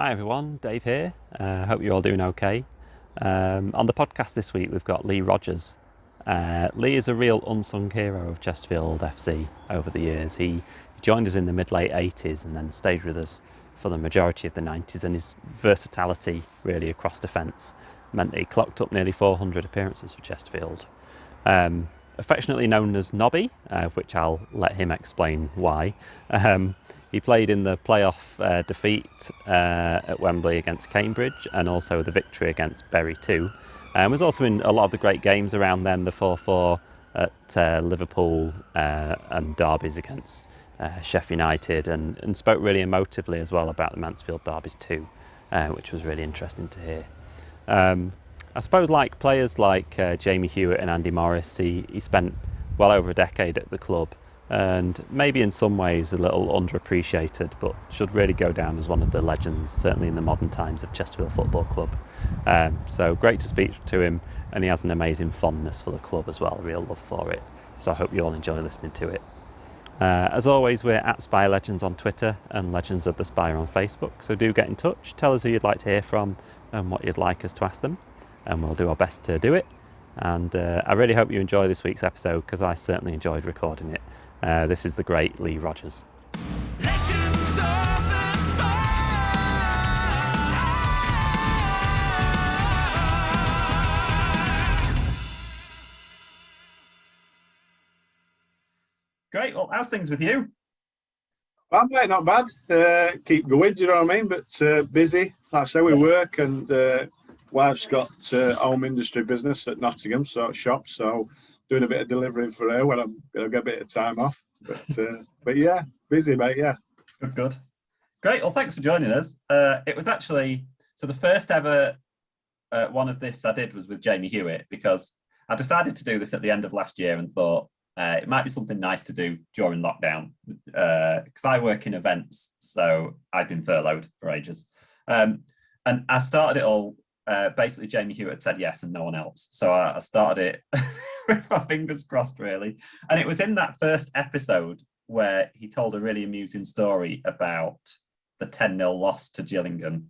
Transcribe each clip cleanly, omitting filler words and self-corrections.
Hi everyone, Dave here. Hope you're all doing okay. On the podcast this week we've got Lee Rogers. Lee is a real unsung hero of Chesterfield FC over the years. He joined us in the mid-late 80s and then stayed with us for the majority of the 90s, and his versatility really across defence meant that he clocked up nearly 400 appearances for Chesterfield. Affectionately known as Nobby, of which I'll let him explain why. He played in the playoff defeat at Wembley against Cambridge, and also the victory against Bury too. Was also in a lot of the great games around then, the 4-4 at Liverpool and Derbies against Sheffield United, and spoke really emotively as well about the Mansfield Derbies too, which was really interesting to hear. I suppose like players like Jamie Hewitt and Andy Morris, he spent well over a decade at the club, and maybe in some ways a little underappreciated, but should really go down as one of the legends, certainly in the modern times, of Chesterfield Football Club. So great to speak to him, and he has an amazing fondness for the club as well, a real love for it. So I hope you all enjoy listening to it. As always, we're at Spire Legends on Twitter and Legends of the Spire on Facebook, so do get in touch, tell us who you'd like to hear from and what you'd like us to ask them, and we'll do our best to do it. And I really hope you enjoy this week's episode, because I certainly enjoyed recording it. This is the great Lee Rogers. Legends of the Spire. Great, well, how's things with you? Bad, mate, not bad. Keep going, do you know what I mean? But busy. Like I say, we work, and wife's got home industry business at Nottingham, sort of shop. So doing a bit of delivering for her when I'll get a bit of time off. But yeah, busy, mate. Yeah. Good. Great. Well, thanks for joining us. It was actually the first ever one of this I did was with Jamie Hewitt, because I decided to do this at the end of last year and thought it might be something nice to do during lockdown, because I work in events, so I've been furloughed for ages. And I started it all. Basically, Jamie Hewitt said yes and no one else. So I started it with my fingers crossed, really. And it was in that first episode where he told a really amusing story about the 10-0 loss to Gillingham,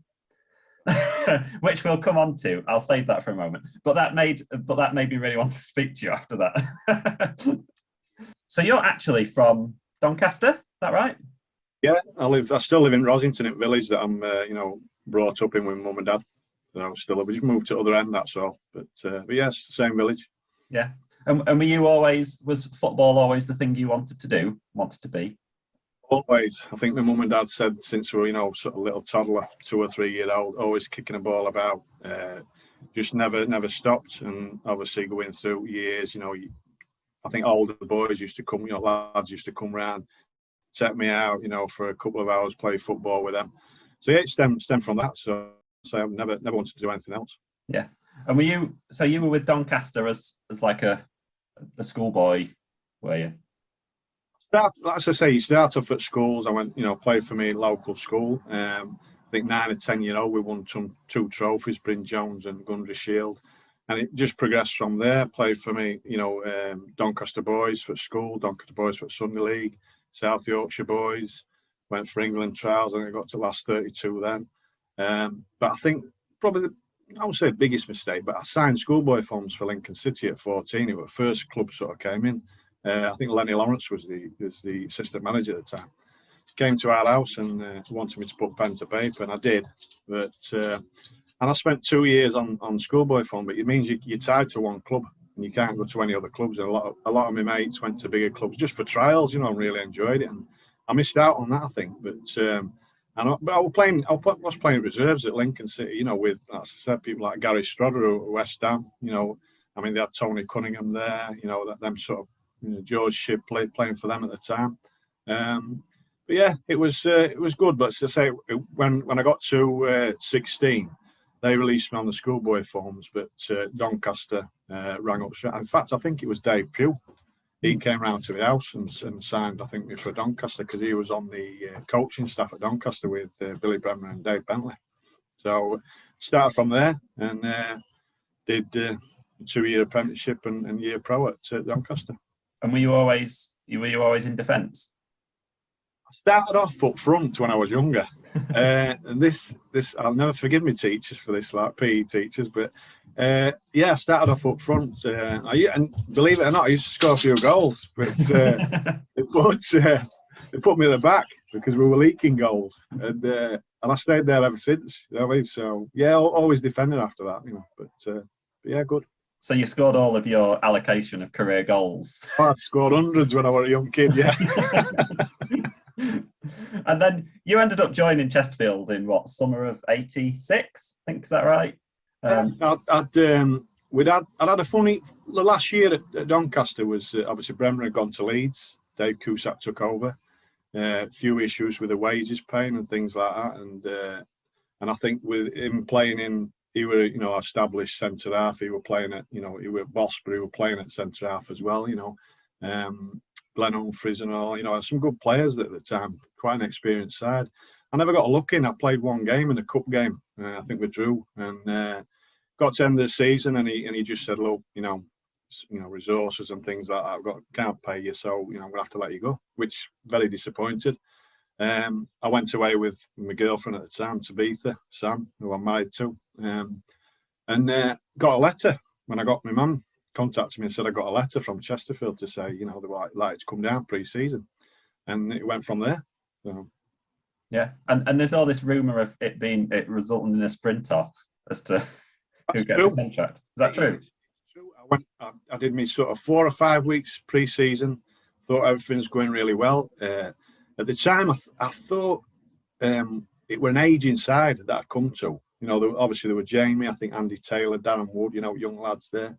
which we'll come on to. I'll save that for a moment. But that made me really want to speak to you after that. So you're actually from Doncaster, is that right? Yeah, I still live in Rosington, at village that I'm, brought up in with mum and dad. So we just moved to the other end, that's all. But yes, same village. Yeah. And were you was football always the thing you wanted to be? Always. I think my mum and dad said since we were, sort of little toddler, 2 or 3 years old, always kicking a ball about, just never stopped. And obviously going through years, I think older boys used to come, lads used to come round, take me out, for a couple of hours, play football with them. So yeah, it stemmed from that. So I've never wanted to do anything else. Yeah. And you were with Doncaster as like a schoolboy, were you? As I say, you start off at schools. I went, played for my local school. I think 9 or 10 year old, we won 2 trophies, Bryn Jones and Gundry Shield. And it just progressed from there. Played for me, Doncaster Boys for school, Doncaster Boys for Sunday League, South Yorkshire Boys. Went for England trials, and I got to last 32 then. But I think probably I would say the biggest mistake, but I signed schoolboy forms for Lincoln City at 14. It was the first club sort of came in. I think Lenny Lawrence was the assistant manager at the time. Came to our house and wanted me to put pen to paper, and I did. But and I spent 2 years on schoolboy form, but it means you're tied to one club and you can't go to any other clubs. And a lot of my mates went to bigger clubs just for trials, and really enjoyed it. And I missed out on that, I think. But I was playing reserves at Lincoln City, with, as I said, people like Gary Strodder at West Ham. I mean, they had Tony Cunningham there. Them sort of George Shipley playing for them at the time. But yeah, it was good. But as I say, when I got to 16, they released me on the schoolboy forms. But Doncaster rang up. In fact, I think it was Dave Pugh. He came round to the house and signed, I think, me for Doncaster, because he was on the coaching staff at Doncaster with Billy Bremner and Dave Bentley. So started from there and did 2-year apprenticeship and year pro at Doncaster. And were you always in defence? I started off up front when I was younger, and this I'll never forgive my teachers for this, like PE teachers, but I started off up front, and believe it or not, I used to score a few goals, but they put me at the back because we were leaking goals, and I stayed there ever since. You know what I mean? So yeah, always defending after that, you know. But yeah, good. So you scored all of your allocation of career goals. Oh, I scored hundreds when I was a young kid. Yeah. And then you ended up joining Chesterfield in what, summer of '86? I think, is that right? I'd had a funny. The last year at Doncaster was obviously Bremer had gone to Leeds. Dave Cusack took over. A few issues with the wages paying and things like that, and I think with him playing in, he were, you know, established centre half. He were playing at, you know, he were boss, but he were playing at centre half as well. You know, Glenn Humphreys and all. You know, some good players at the time. Quite an experienced side. I never got a look in. I played one game in a cup game. I think we drew, and got to end of the season, and he just said, look, you know, resources and things like that, can't pay you, so you know, I'm gonna have to let you go. Which very disappointed. I went away with my girlfriend at the time, Tabitha, Sam, who I'm married to, and got a letter when I got my mum contacted me and said I got a letter from Chesterfield to say, you know, they were like to come down pre-season, and it went from there. So. Yeah, and there's all this rumour of it resulting in a sprint off as to who gets the contract. Is that true? True. I did my sort of 4 or 5 weeks pre-season. Thought everything was going really well. At the time, I thought it were an aging side that I'd come to. You know, obviously there were Jamie, I think Andy Taylor, Darren Wood. You know, young lads there,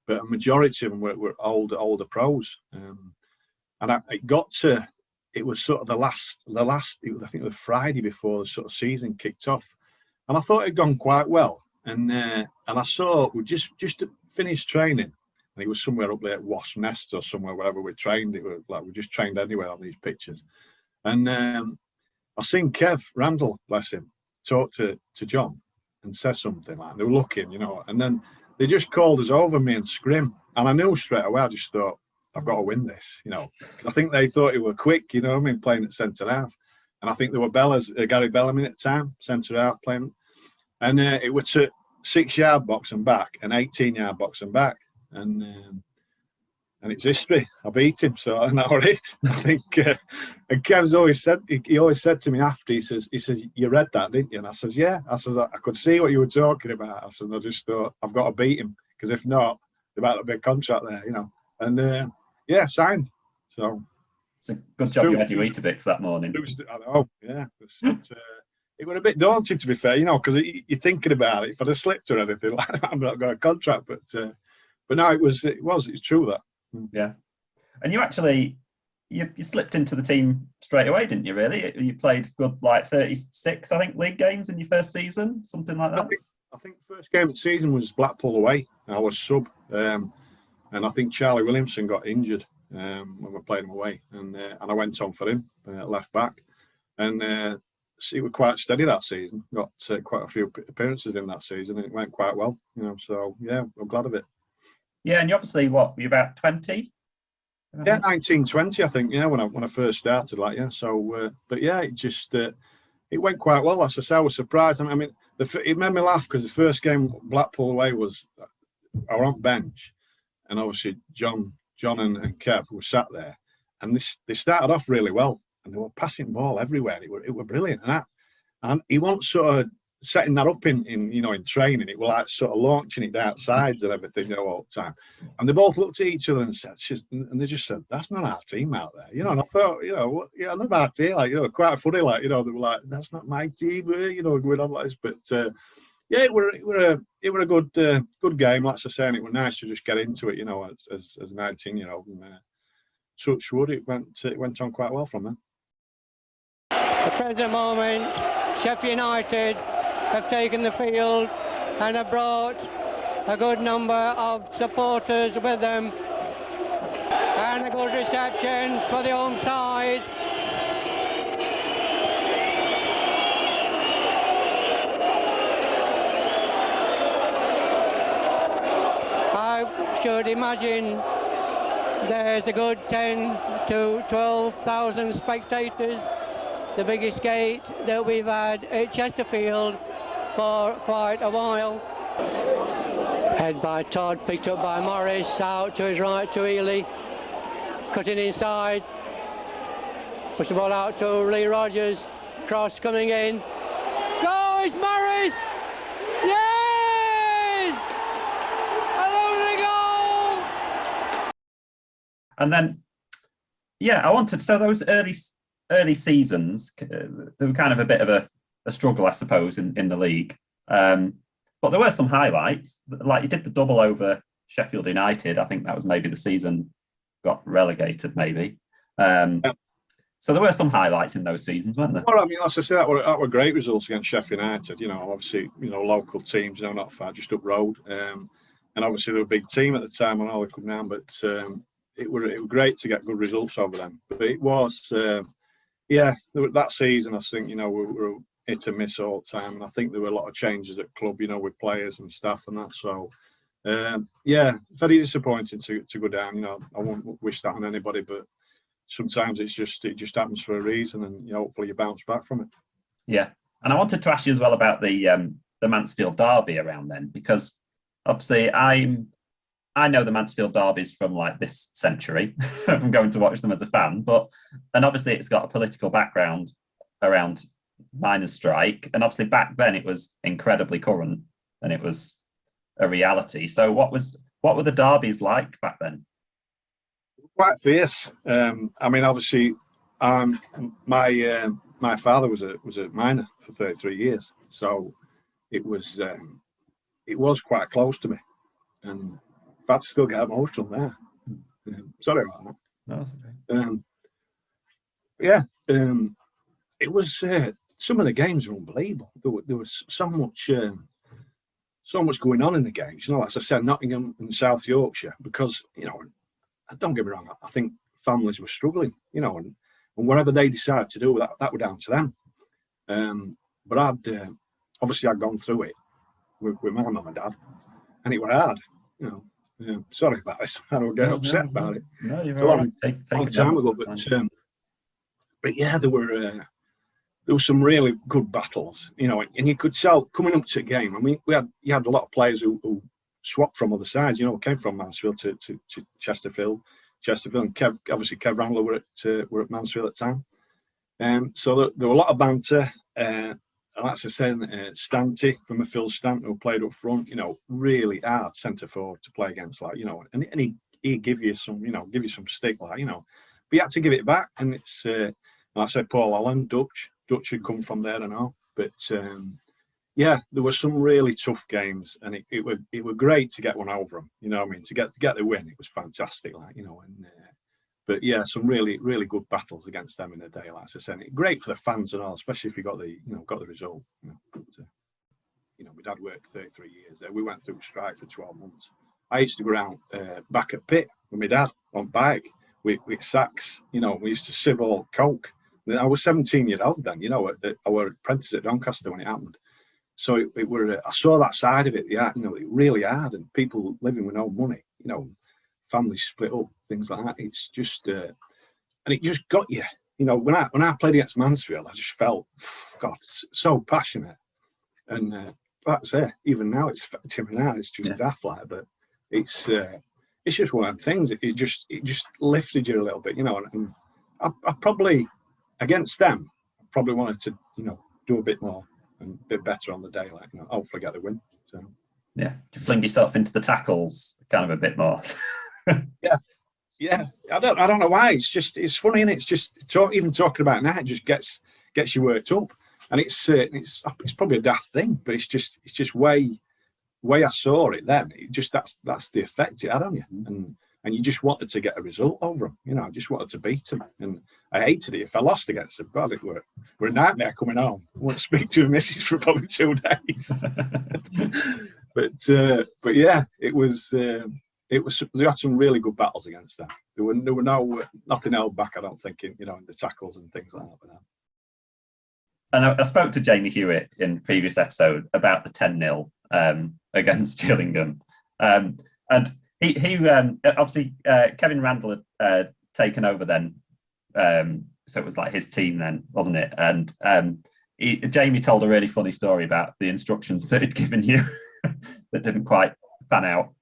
but a majority of them were older pros. And it got to. It was sort of the last. I think it was Friday before the sort of season kicked off, and I thought it'd gone quite well. And I saw we just finished training, and it was somewhere up there at Wasp Nest or somewhere, wherever we trained. It was like we just trained anywhere on these pictures. And I seen Kev Randall, bless him, talk to John and say something like, they were looking, you know, and then they just called us over, me and Scrim, and I knew straight away. I just thought, I've got to win this, you know. I think they thought it were quick, you know what I mean, playing at centre half. And I think there were Gary Bellamy at the time, centre half playing. And it was a 6-yard box and back, an 18-yard box and back. And it's history. I beat him, so and that was it. I think, and Kev's always said, he always said to me after, he says, you read that, didn't you? And I says, yeah. I says, I could see what you were talking about. I said, I just thought, I've got to beat him, because if not, there might not be a contract there, you know. And yeah, signed. So it's a good job you had your Weetabix that morning. I know, yeah. It was a bit daunting, to be fair, you know, because you're thinking about it. If I'd have slipped or anything, like that, I'm not got a contract. But no, it's true that. Yeah, and you actually you slipped into the team straight away, didn't you? Really, you played good, like 36, I think, league games in your first season, something like that. I think first game of the season was Blackpool away. I was sub, and I think Charlie Williamson got injured when we played him away, and I went on for him left back, and he was quite steady that season. Got quite a few appearances in that season, and it went quite well, you know. So yeah, I'm glad of it. Yeah, and you obviously you're about 20? Yeah, 19, 20, I think. Yeah, when I first started, like, yeah. So, but yeah, it just it went quite well. As I say, I was surprised. I mean, it made me laugh because the first game Blackpool away was our on bench, and obviously John and Kev were sat there, and they started off really well, and they were passing the ball everywhere. It were brilliant, and he wasn't sort of setting that up in training. It was like sort of launching it down sides and everything, you know, all the time. And they both looked at each other and said, and they just said, "That's not our team out there," you know. And I thought, you know, yeah, not our team, like, you know, quite funny, like, you know, they were like, "That's not my team," you know, going on like this. But yeah, it were a good game, like I was saying. It was nice to just get into it, you know, as 19-year-old. And touch wood, it went on quite well from there. At the present moment, Sheffield United have taken the field and have brought a good number of supporters with them, and a good reception for the home side. I should imagine there's a good 10 to 12,000 spectators the biggest gate that we've had at Chesterfield for quite a while. Head by Todd, picked up by Morris, out to his right to Ely, cutting inside, push the ball out to Lee Rogers, cross coming in, goes Morris! Yes! A lovely goal! And then, yeah, I wanted, so those early seasons, they were kind of a bit of a struggle, I suppose, in the league. But there were some highlights, like you did the double over Sheffield United. I think that was maybe the season got relegated, maybe. So there were some highlights in those seasons, weren't there? Well, I mean, as I say, that were great results against Sheffield United. You know, obviously, you know, local teams, you know, not far, just up road. And obviously, they were a big team at the time when all they come down. But it was great to get good results over them. But it was, that season, I think, you know, we were hit and miss all the time. And I think there were a lot of changes at club, you know, with players and staff and that. So, very disappointing to go down. You know, I won't wish that on anybody, but sometimes it just happens for a reason, and you know, hopefully you bounce back from it. Yeah, and I wanted to ask you as well about the Mansfield Derby around then, because obviously I know the Mansfield Derbies from like this century from going to watch them as a fan, and obviously it's got a political background around miners' strike, and obviously back then it was incredibly current and it was a reality. So what were the derbies like back then? Quite fierce. I mean, obviously, my father was a miner for 33 years, so it was quite close to me, and in fact, I still get emotional there. Sorry about that. No, that's okay. It was. Some of the games were unbelievable. There was so much going on in the games. You know, as I said, Nottingham and South Yorkshire, because you know. Don't get me wrong, I think families were struggling, you know, and whatever they decided to do, that were down to them. But I'd gone through it with my mum and dad, and it was hard, you know. Sorry about this, I don't get upset about it. No, you're it's a long, take long time ago, but yeah, there were some really good battles, you know, and you could tell coming up to a game. I mean, you had a lot of players who swapped from other sides, you know, came from Mansfield to Chesterfield, and Kev Randall were at Mansfield at the time. So there were a lot of banter. And that's the same. Stanty from Phil Stanton, who played up front, you know, really hard centre forward to play against, like, you know, and he'd give you some stick, like, you know, but you had to give it back. And it's like I said, Paul Allen, Dutch had come from there and all, but. Yeah, there were some really tough games, and it were great to get one over them. You know what I mean? To get the win, it was fantastic. Like, you know, and but yeah, some really good battles against them in the day. Like I said, great for the fans and all, especially if you got the result. You know, but, you know, my dad worked 33 years there. We went through a strike for 12 months. I used to go around back at pit with my dad on bike with sacks. You know, we used to sieve all coke. I was 17 years old then. You know, I was apprentice at Doncaster when it happened. So I saw that side of it, you know, it really hard, and people living with no money, you know, families split up, things like that. It's just, and it just got you, you know, when I played against Mansfield, I just felt, God, so passionate. And like I say, even now it's affecting me now, it's just daft like, but it's just one of them things. It just lifted you a little bit, you know, and I probably, against them, I probably wanted to, you know, do a bit more. And a bit better on the day, like, you know, hopefully get the win. So yeah, you fling yourself into the tackles kind of a bit more. yeah. I don't know why. It's funny, and it's just even talking about it now, it just gets you worked up, and it's probably a daft thing, but it's just way I saw it then. It just that's the effect it had on you, and you just wanted to get a result over them. You know, I just wanted to beat them, and I hated it if I lost against them. God, it were a nightmare coming home. I wouldn't speak to a missus for probably 2 days. but yeah, it was. They had some really good battles against them. There were nothing held back. I don't think in the tackles and things like that. And I spoke to Jamie Hewitt in the previous episode about the 10-0 against Gillingham, and he obviously Kevin Randall had taken over then so it was like his team then, wasn't it? And Jamie told a really funny story about the instructions that he'd given you that didn't quite pan out.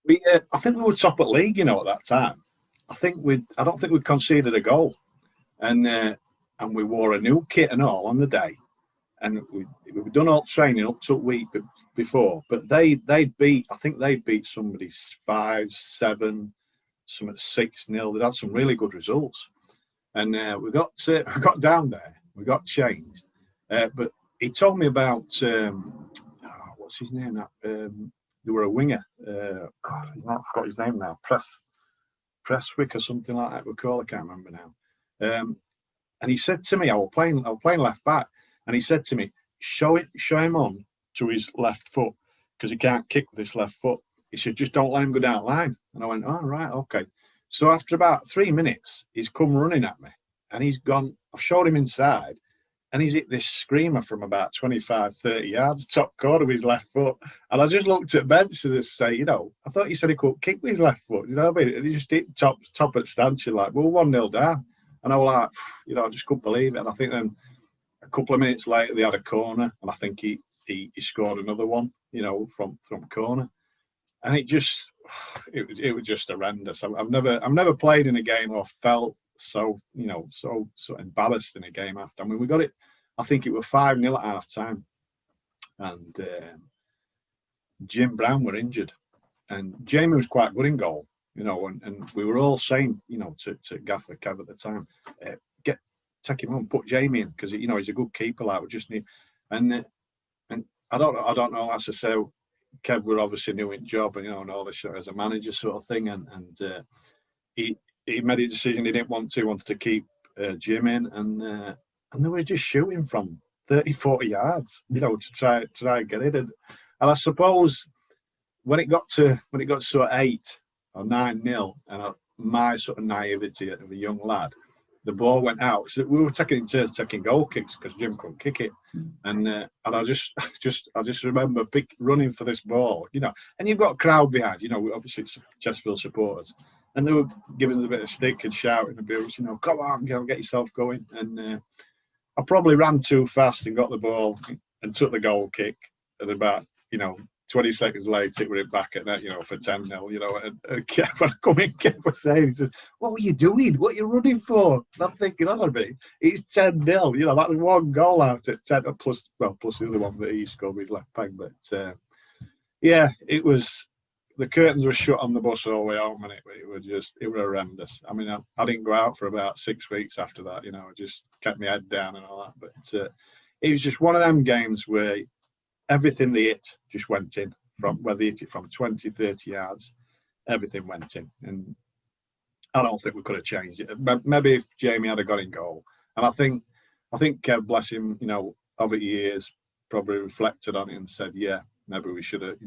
I think we were top of league, at that time. I don't think we'd conceded a goal, and we wore a new kit and all on the day, and we'd done all training up to a week before. But I think they beat somebody 5-7, some at 6-0. They had some really good results, and we got down there, we got changed. But he told me about what's his name? They were a winger. God, I've not got his name now. Presswick or something like that. I can't remember now. And he said to me, I was playing left back, and he said to me, show him on to his left foot, because he can't kick with his left foot. He said, just don't let him go down line. And I went, oh, right, okay. So after about 3 minutes, he's come running at me, and he's gone. I've showed him inside, and he's hit this screamer from about 25, 30 yards, top corner with his left foot. And I just looked at Ben to say, I thought he said he couldn't kick with his left foot. You know what I mean? And he just hit top at stanchion, like, we're 1-0 down. And I was like, I just couldn't believe it. And I think then a couple of minutes later, they had a corner, and I think he scored another one, from corner. And it was just horrendous. I've never played in a game or felt so embarrassed in a game after. I mean, we got it. I think it was 5-0 at half time, and Jim Brown were injured, and Jamie was quite good in goal, and we were all saying, to Gaffer Kev at the time, take him on, put Jamie in, because he's a good keeper. Like, we just need, and I don't know. As I say, Kev were obviously new in job, and and all this as a manager sort of thing, and he made a decision he didn't want to. He wanted to keep Jim in, and they were just shooting from 30, 40 yards, to try and get it. And I suppose when it got to sort of 8 or 9-0, and my sort of naivety of a young lad, the ball went out. So we were taking in turns taking goal kicks because Jim couldn't kick it, and I just remember running for this ball, and you've got a crowd behind, obviously it's Chesterfield supporters, and they were giving us a bit of stick and shouting abuse, come on, get yourself going, and I probably ran too fast and got the ball and took the goal kick, and about 20 seconds later, it went back at that, for 10-0, and Kev, when I come in, Kev was saying, he said, what were you doing? What are you running for? And I'm thinking, it's 10-0, that was one goal out at 10, plus the other one that he scored with his left peg. But, it was, the curtains were shut on the bus all the way home, and it was horrendous. I mean, I didn't go out for about 6 weeks after that, I just kept my head down and all that. But it was just one of them games where everything they hit just went in, from whether they hit it from 20, 30 yards, everything went in. And I don't think we could have changed it. Maybe if Jamie had got in goal. And I think Kev, bless him, over the years, probably reflected on it and said, yeah, maybe we should have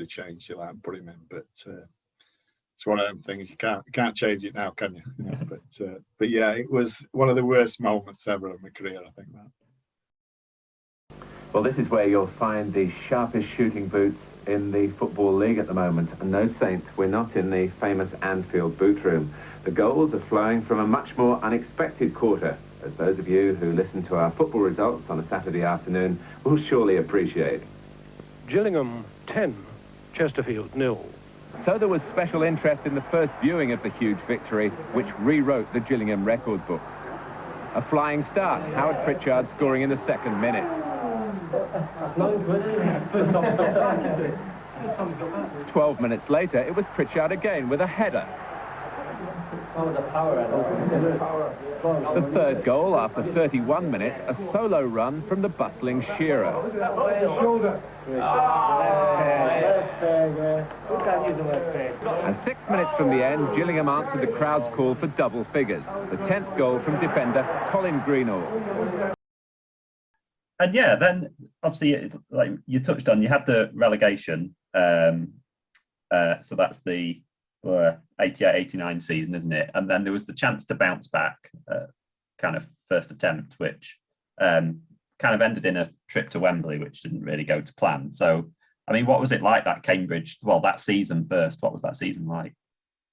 changed it and put him in. But it's one of them things, you can't change it now, can you? But yeah, it was one of the worst moments ever of my career, I think, that. Well, this is where you'll find the sharpest shooting boots in the Football League at the moment. And no, Saint, we're not in the famous Anfield boot room. The goals are flowing from a much more unexpected quarter, as those of you who listen to our football results on a Saturday afternoon will surely appreciate. Gillingham 10, Chesterfield 0. So there was special interest in the first viewing of the huge victory, which rewrote the Gillingham record books. A flying start, Howard Pritchard scoring in the second minute. 12 minutes later, it was Pritchard again with a header. The third goal after 31 minutes, a solo run from the bustling Shearer. And 6 minutes from the end, Gillingham answered the crowd's call for double figures. The 10th goal from defender Colin Greenall. And yeah, then obviously, like you touched on, you had the relegation. So that's the 88-89 season, isn't it? And then there was the chance to bounce back, kind of first attempt, which kind of ended in a trip to Wembley, which didn't really go to plan. So, I mean, what was it like, that Cambridge, that season first? What was that season like?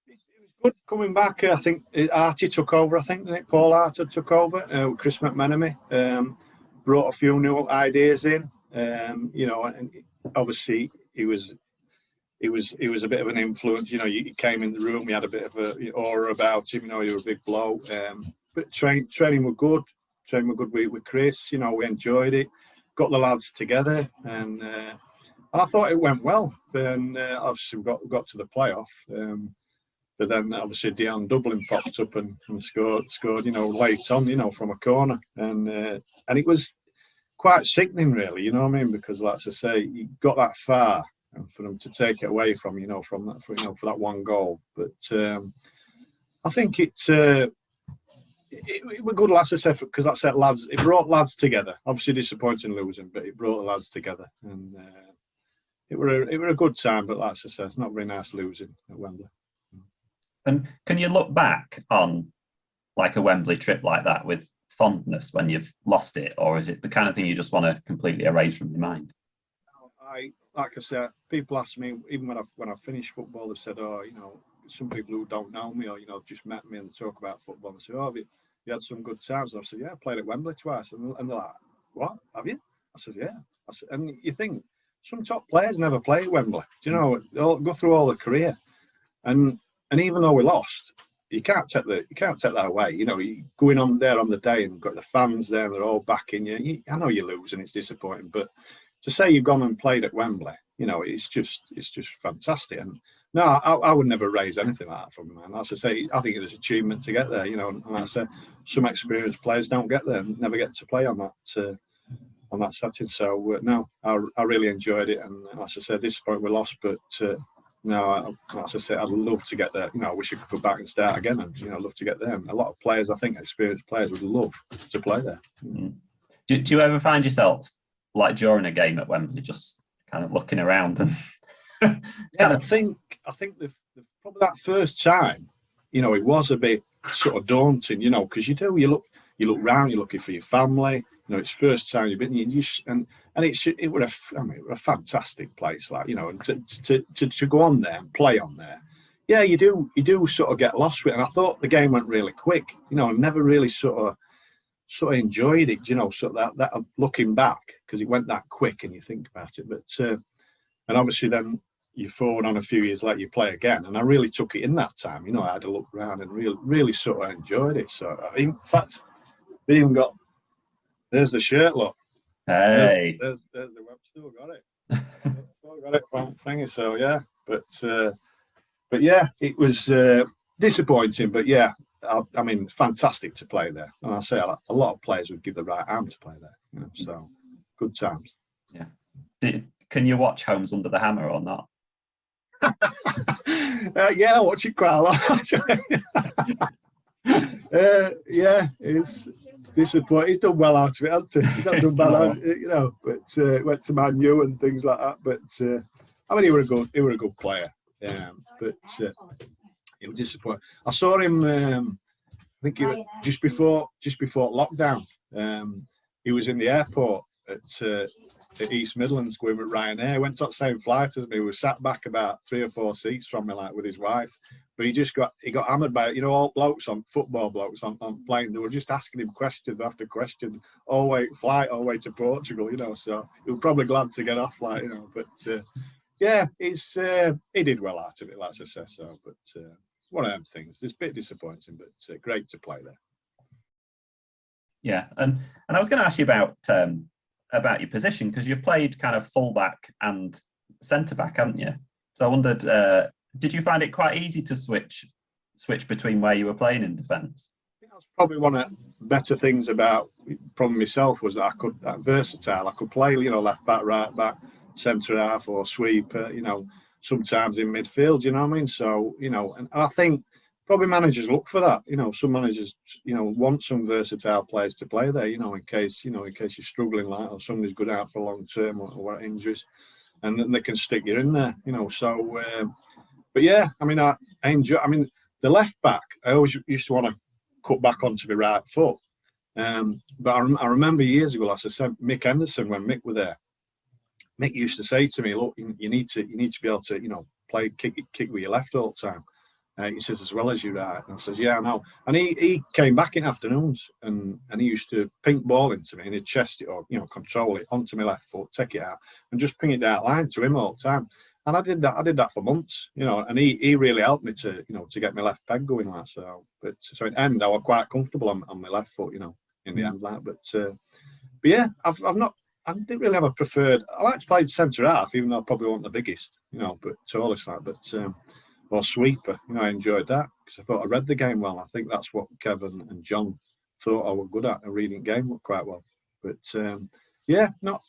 It was Good coming back. I think Artie took over. I think Paul Artie took over. Chris McMenemy brought a few new ideas in. You know, and obviously he was a bit of an influence. You know, he came in the room. He had a bit of a aura about him. You know, he was a big bloke. But training were good. Training were good with Chris. You know, we enjoyed it. Got the lads together, and I thought it went well. And obviously we got to the playoff. But then obviously Dion Dublin popped up and scored, you know, late on, you know, from a corner. And it was quite sickening, really, you know what I mean? Because, like I say, you got that far, and for them to take it away from, you know, from that, for that one goal. But I think it was good, as I said, because that set lads, it brought lads together. Obviously disappointing losing, but it brought the lads together. And it were a good time, but like I said, it's not very nice losing at Wembley. And can you look back on like a Wembley trip like that with fondness when you've lost it, or is it the kind of thing you just want to completely erase from your mind? Like I said, people ask me, even when I finish football, they've said, oh, you know, some people who don't know me or, you know, just met me and talk about football and say, oh, have you had some good times? And I've said, yeah, I played at Wembley twice. And they're like, what, have you? I said, yeah. I said, and you think, some top players never play at Wembley. Do you know, they'll go through all their career. And even though we lost, you can't take that away. You know, you going on there on the day and got the fans there and they're all backing you. I know you lose and it's disappointing, but to say you've gone and played at Wembley, you know, it's just fantastic. And no, I would never raise anything like that from man. As I say, I think it was an achievement to get there. You know, and like I said, some experienced players don't get there and never get to play on that setting. So no, I really enjoyed it. And as I said, disappointed we lost, but. No, as I say, I'd love to get there. You know, I wish I could go back and start again, and you know, love to get there. And a lot of players, I think, experienced players, would love to play there. Mm. Do you ever find yourself like during a game at Wembley, just kind of looking around and? Yeah, I think the probably that first time, you know, it was a bit sort of daunting, you know, because you look round, you're looking for your family. You know, it's first time you've been, and it was a fantastic place, like, you know, and to go on there and play on there, yeah, you do sort of get lost with it. And I thought the game went really quick, you know, I never really sort of enjoyed it, you know, sort of that looking back, because it went that quick and you think about it. But and obviously then you forward on a few years later, you play again, and I really took it in that time, you know. I had a look around and really sort of enjoyed it. So in fact, they even got. There's the shirt, look. Hey. There's the web. Still got it. Still got it from thingy. So yeah, but yeah, it was disappointing. But yeah, I mean, fantastic to play there. And I say a lot of players would give the right arm to play there. You know, so good times. Yeah. Can you watch Homes Under the Hammer or not? Yeah, I watch it quite a lot. Yeah, it's disappointing. He's done well out of it, hasn't he? He's not done bad, out of it, you know. But went to Man U and things like that. But I mean, he were a good player. But it was disappointing. I saw him. I think just before lockdown. He was in the airport at East Midlands going with Ryanair. Went on the same flight as me. We were sat back about 3 or 4 seats from me, like with his wife. But he got hammered by, you know, all football blokes on plane. They were just asking him question after question, all way to Portugal, you know. So he was probably glad to get off, like, you know. But yeah, he did well out of it, like I said. So, but one of them things. It's a bit disappointing, but great to play there. Yeah, and I was going to ask you about your position, because you've played kind of fullback and centre back, haven't you? So I wondered. Did you find it quite easy to switch between where you were playing in defence? I think that's probably one of the better things about myself, was that versatile. I could play, you know, left back, right back, centre half, or sweeper, you know, sometimes in midfield. You know what I mean? So, you know, and I think probably managers look for that. You know, some managers, you know, want some versatile players to play there. You know, in case you're struggling, like, or somebody's good out for long term or injuries, and then they can stick you in there. You know, so. But yeah, I mean, I enjoy. I mean, the left back, I always used to want to cut back onto my right foot. But I remember years ago, as I said, Mick Henderson, when Mick was there, Mick used to say to me, "Look, you need to be able to, you know, kick with your left all the time." He says, as well as you, right? And I says, yeah, I know. And he came back in afternoons and he used to pink ball into me and he'd chest it or, control it onto my left foot, take it out and just ping it down line to him all the time. And I did that for months, and he really helped me to, to get my left peg going like so. But so in the end, I was quite comfortable on my left foot, in the end like. But yeah, I didn't really have a preferred. I like to play centre half, even though I probably wasn't the biggest, but tallest like. But or sweeper, I enjoyed that because I thought I read the game well. I think that's what Kevin and John thought I was good at, reading game quite well. But yeah, not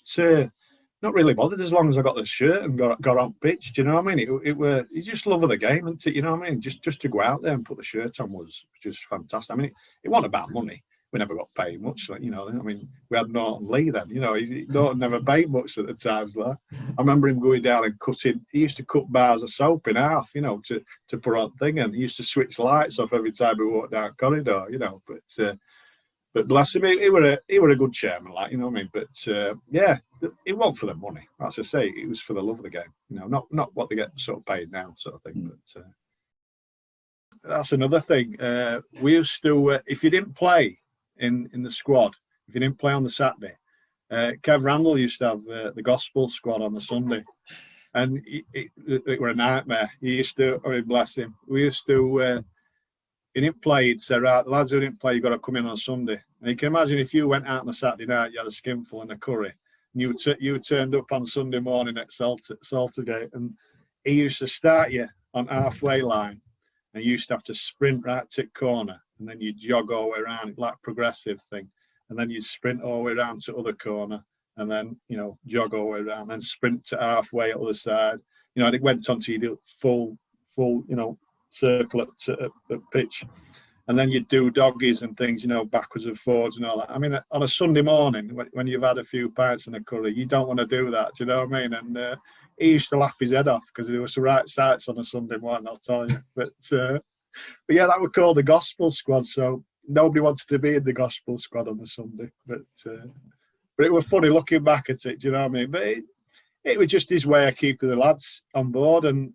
really bothered as long as I got the shirt and got on pitch. Do you know what I mean? It were you just love of the game, and you know what I mean. Just to go out there and put the shirt on was just fantastic. I mean, it wasn't about money. We never got paid much, like, I mean, we had Norton Lee then, Norton never paid much at the times. Like. I remember him going down and cutting, he used to cut bars of soap in half, to put on thing, and he used to switch lights off every time we walked down corridor, but bless him, he were a good chairman, like, you know what I mean? But yeah, it wasn't for the money, as I say, it was for the love of the game, not what they get sort of paid now, sort of thing, but that's another thing. We used to, if you didn't play in the squad, if you didn't play on the Saturday, Kev Randall used to have the gospel squad on the Sunday, and it were a nightmare. He used to, bless him, we used to, he didn't play, he'd say, right, the lads who didn't play, you've got to come in on Sunday. And you can imagine if you went out on a Saturday night, you had a skinful and a curry, and you turned up on Sunday morning at Saltergate, and he used to start you on halfway line, and you used to have to sprint right to corner, and then you jog all the way around, like progressive thing, and then you sprint all the way around to other corner, and then jog all the way around, and sprint to halfway at other side. And it went on to you do full circle at pitch, and then you do doggies and things, backwards and forwards and all that. I mean, on a Sunday morning when you've had a few pints and a curry, you don't want to do that. Do you know what I mean? And he used to laugh his head off because there was the right sights on a Sunday morning, I'll tell you. But yeah, that was called the gospel squad. So nobody wanted to be in the gospel squad on the Sunday. But it was funny looking back at it. Do you know what I mean? But it was just his way of keeping the lads on board and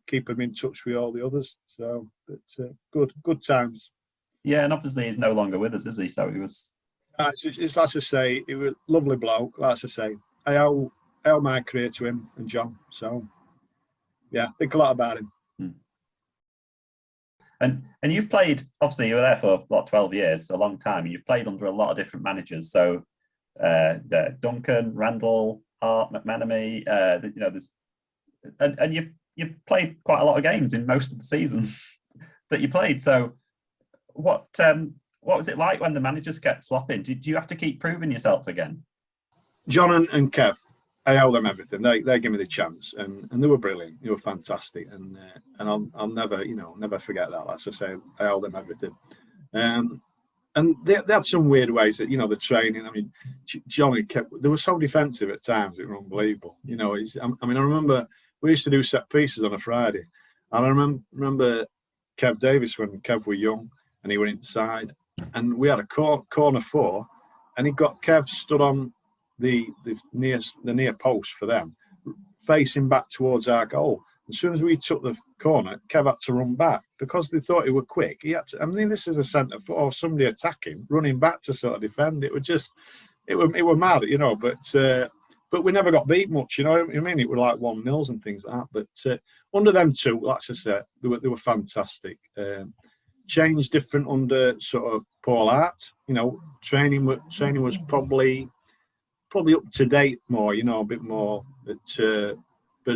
keep them in touch with all the others. So, but good times. Yeah, and obviously he's no longer with us, is he? So he was. It's like I say, he was a lovely bloke. Like I say, I owe my career to him and John. So, yeah, think a lot about him. And you've played, obviously you were there for 12 years, a long time. You've played under a lot of different managers. So Duncan, Randall, Hart, McManamy, there's and you've played quite a lot of games in most of the seasons that you played. So what was it like when the managers kept swapping? Did you have to keep proving yourself again? John and Kev, I owe them everything. They gave me the chance, and they were brilliant. They were fantastic, and I'll never never forget that. As I say, I owe them everything. And they had some weird ways that the training. I mean, Johnny they were so defensive at times; it was unbelievable. I remember we used to do set pieces on a Friday, and I remember Kev Davis when Kev were young and he went inside, and we had a corner four, and he got Kev stood on the near post for them, facing back towards our goal. As soon as we took the corner, Kev had to run back because they thought he were quick. He had to. I mean, this is a centre or somebody attacking, running back to sort of defend. It were mad, But we never got beat much, you know what I mean? It were like 1-0s and things like that. But under them two, like I said, they were fantastic. Changed different under sort of Paul Hart. Training was probably up to date more, a bit more. But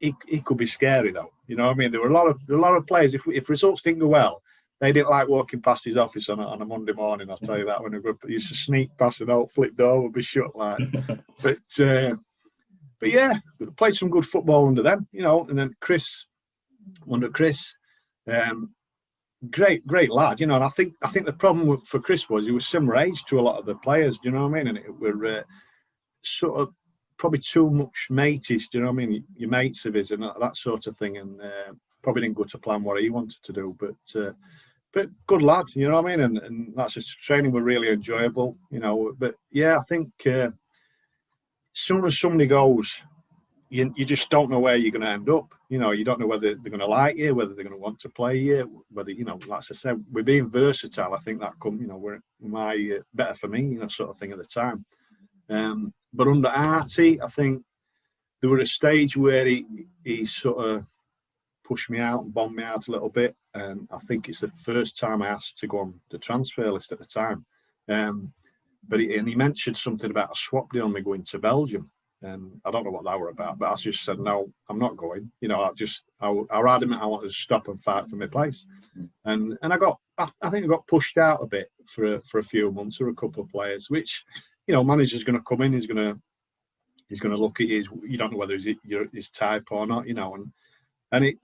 he could be scary though. You know what I mean? There were a lot of players. If results didn't go well, they didn't like walking past his office on a Monday morning. I'll tell you that. When they used to sneak past an old flip door would be shut like. But yeah, played some good football under them. And then under Chris, great lad. And I think the problem for Chris was he was similar age to a lot of the players. Do you know what I mean? And it were sort of probably too much mateys. Do you know what I mean? Your mates of his and that sort of thing, and probably didn't go to plan what he wanted to do. But good lad, you know what I mean? And that's just training were really enjoyable, But yeah, I think as soon as somebody goes, you just don't know where you're going to end up. You know, you don't know whether they're going to like you, whether they're going to want to play you, whether, you know, like I said, we're being versatile. I think that you know, we're better for me, you know, sort of thing at the time. But under Artie, I think there was a stage where he sort of pushed me out and bombed me out a little bit. And I think it's the first time I asked to go on the transfer list at the time. But he mentioned something about a swap deal on me going to Belgium. And I don't know what that were about, but I just said, no, I'm not going. You know, I adamant I wanted to stop and fight for my place. And I think I got pushed out a bit for a few months, or a couple of players, which, you know, manager's going to come in, he's going to look at you don't know whether he's his type or not, you know, and it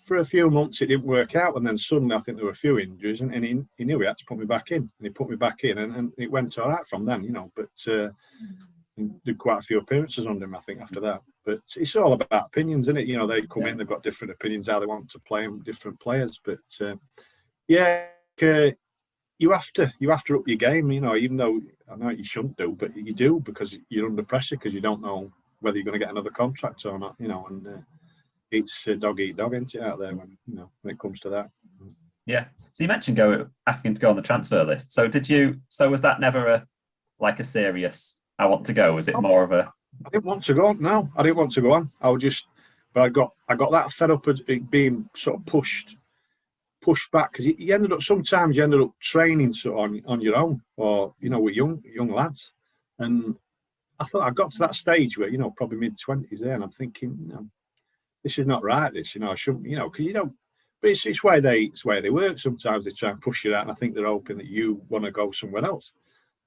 for a few months it didn't work out, and then suddenly I think there were a few injuries, and he knew he had to put me back in, and he put me back in, and it went all right from then, you know. But did quite a few appearances under him, I think, after that. But it's all about opinions, isn't it? You know, they come in, they've got different opinions how they want to play them, different players. But you have to up your game, you know, even though I know you shouldn't do, but you do, because you're under pressure, because you don't know whether you're going to get another contract or not, you know. And it's dog eat dog, isn't it, out there when it comes to that. Yeah. So you mentioned asking to go on the transfer list. So was that never a serious I want to go? Was it more of a? I didn't want to go on. No, I didn't want to go on. But I got that fed up of it being sort of pushed back, because sometimes you ended up training sort of on your own, or, you know, with young lads. And I thought I got to that stage where, you know, probably mid-20s there, and I'm thinking, you know, this is not right. This, you know, I shouldn't, you know, because you don't. But it's where they work. Sometimes they try and push you out, and I think they're hoping that you want to go somewhere else.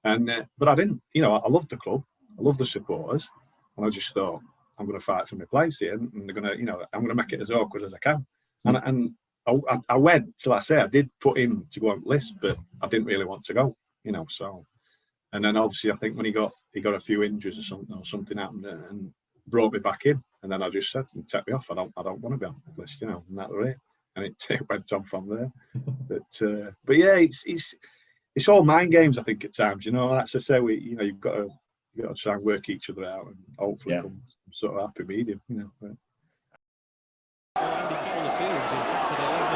And but I didn't. You know, I loved the club, I loved the supporters, and I just thought, I'm going to fight for my place here, and they're going to, you know, I'm going to make it as awkward as I can. And I went till I say I did put in to go on the list, but I didn't really want to go, you know. So, and then obviously I think when he got a few injuries or something happened and brought me back in, and then I just said, take me off. I don't want to be on the list, you know, and that was it. And it went on from there. But yeah, it's all mind games, I think, at times. You know, as I say, you've got to try and work each other out, and hopefully come some sort of happy medium, you know. But.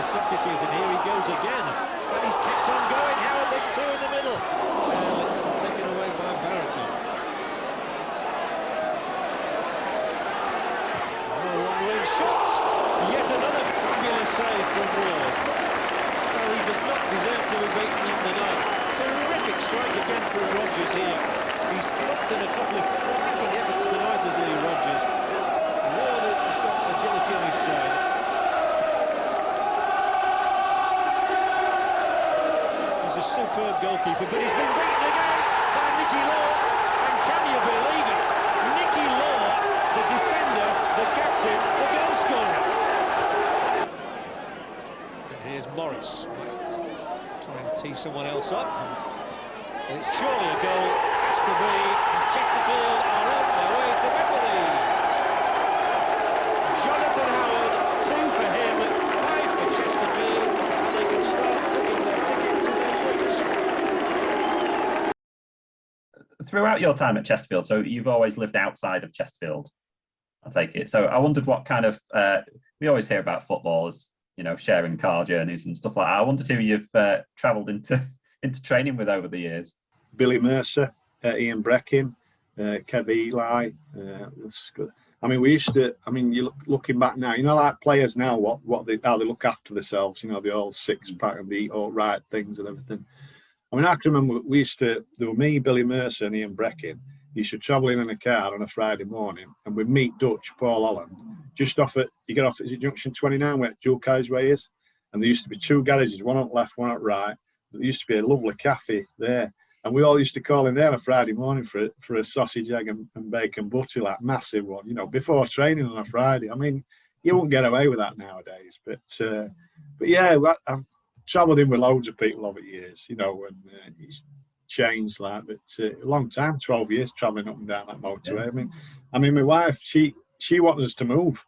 Substitute, and here he goes again, and he's kept on going. Howard, the two in the middle. Well, it's taken away by Barrett. Long-range shot. Yet another fabulous save from Ward. Well, he does not deserve to be beaten in the night. Terrific strike again from Rodgers here. He's flopped in a couple of cracking efforts tonight as Lee Rodgers. Ward has got agility on his side. A superb goalkeeper, but he's been beaten again by Nicky Law, and can you believe it? Nicky Law, the defender, the captain, the goal scorer. And here's Morris, try and tee someone else up. It's surely a goal, has to be, and Chesterfield are on their way to Wembley. Jonathan Howard, 2 for him, 5 for Chesterfield, and they can start booking their tickets and their trips. Throughout your time at Chesterfield, so you've always lived outside of Chesterfield, I take it. So I wondered what kind of, we always hear about footballers, you know, sharing car journeys and stuff like that. I wondered who you've travelled into training with over the years. Billy Mercer, Ian Breckin, Kev Eli. I mean, we used to. I mean, looking back now, you know, like players now, how they look after themselves. You know, the all 6-pack and the eat all right things and everything. I mean, I can remember there were me, Billy Mercer, and Ian Breckin. You should travel in a car on a Friday morning, and we'd meet Dutch Paul Holland just off at. You get off at Junction 29 where Dual Carriageway is, and there used to be 2 garages, one on the left, one on the right. There used to be a lovely cafe there, and we all used to call in there on a Friday morning for a sausage, egg, and bacon butty, like massive one, you know, before training on a Friday. I mean, you won't get away with that nowadays. But yeah, I've travelled in with loads of people over the years, you know, and it's changed like, but a long time, 12 years travelling up and down that motorway. Yeah. I mean, my wife, she wanted us to move,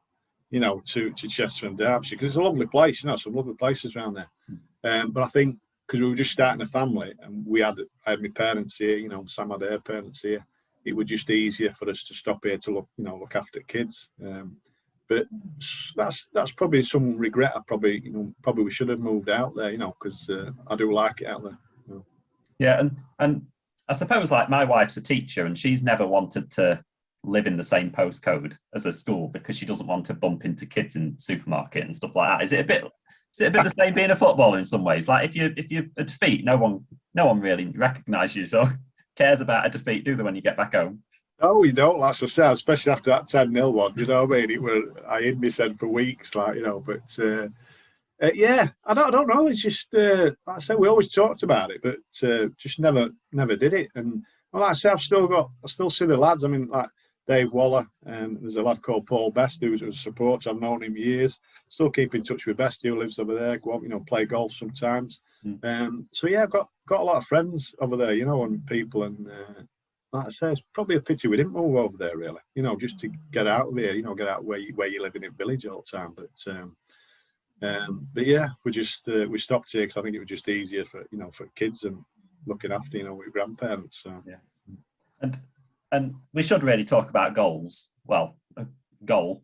you know, to Chesterfield and Derbyshire, because it's a lovely place, you know, some lovely places around there. But I think because we were just starting a family, and I had my parents here, you know, Sam had her parents here, it was just easier for us to stop here to look after kids. But that's probably some regret. I probably we should have moved out there, because I do like it out there. Yeah, and I suppose like my wife's a teacher and she's never wanted to live in the same postcode as a school because she doesn't want to bump into kids in supermarket and stuff like that. Is it a bit the same being a footballer in some ways? Like if you're a defeat, no one really recognises you or cares about a defeat, do they, when you get back home? No, you don't. That's what I said, especially after that 10-0 one. You know what I mean? I hid me said for weeks, but yeah, I don't know. It's just like I said, we always talked about it, but just never did it. And like I said, I still see the lads. I mean, like Dave Waller, and there's a lad called Paul Best who's a supporter. I've known him years. Still keep in touch with Best, who lives over there. Go up, play golf sometimes. So yeah, I've got a lot of friends over there, and people. And like I say, it's probably a pity we didn't move over there, really. Just to get out of here. Get out where you live in a village all the time. But yeah, we stopped here because I think it was just easier for kids and looking after with grandparents. So. Yeah, and we should really talk about goals. Well, goal.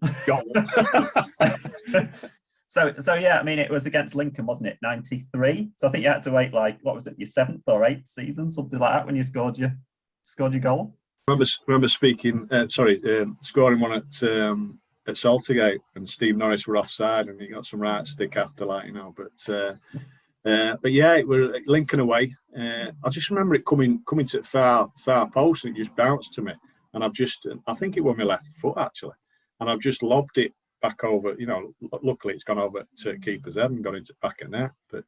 So yeah, I mean, it was against Lincoln, wasn't it? 93. So I think you had to wait your 7th or 8th season, something like that, when you scored your goal. I remember scoring one at Saltergate, and Steve Norris were offside, and he got some right stick after but yeah, it was Lincoln away. I just remember it coming to the far post, and it just bounced to me, and I think it was my left foot actually, and I've just lobbed it back over. Luckily it's gone over to keeper's head and got into back at net. But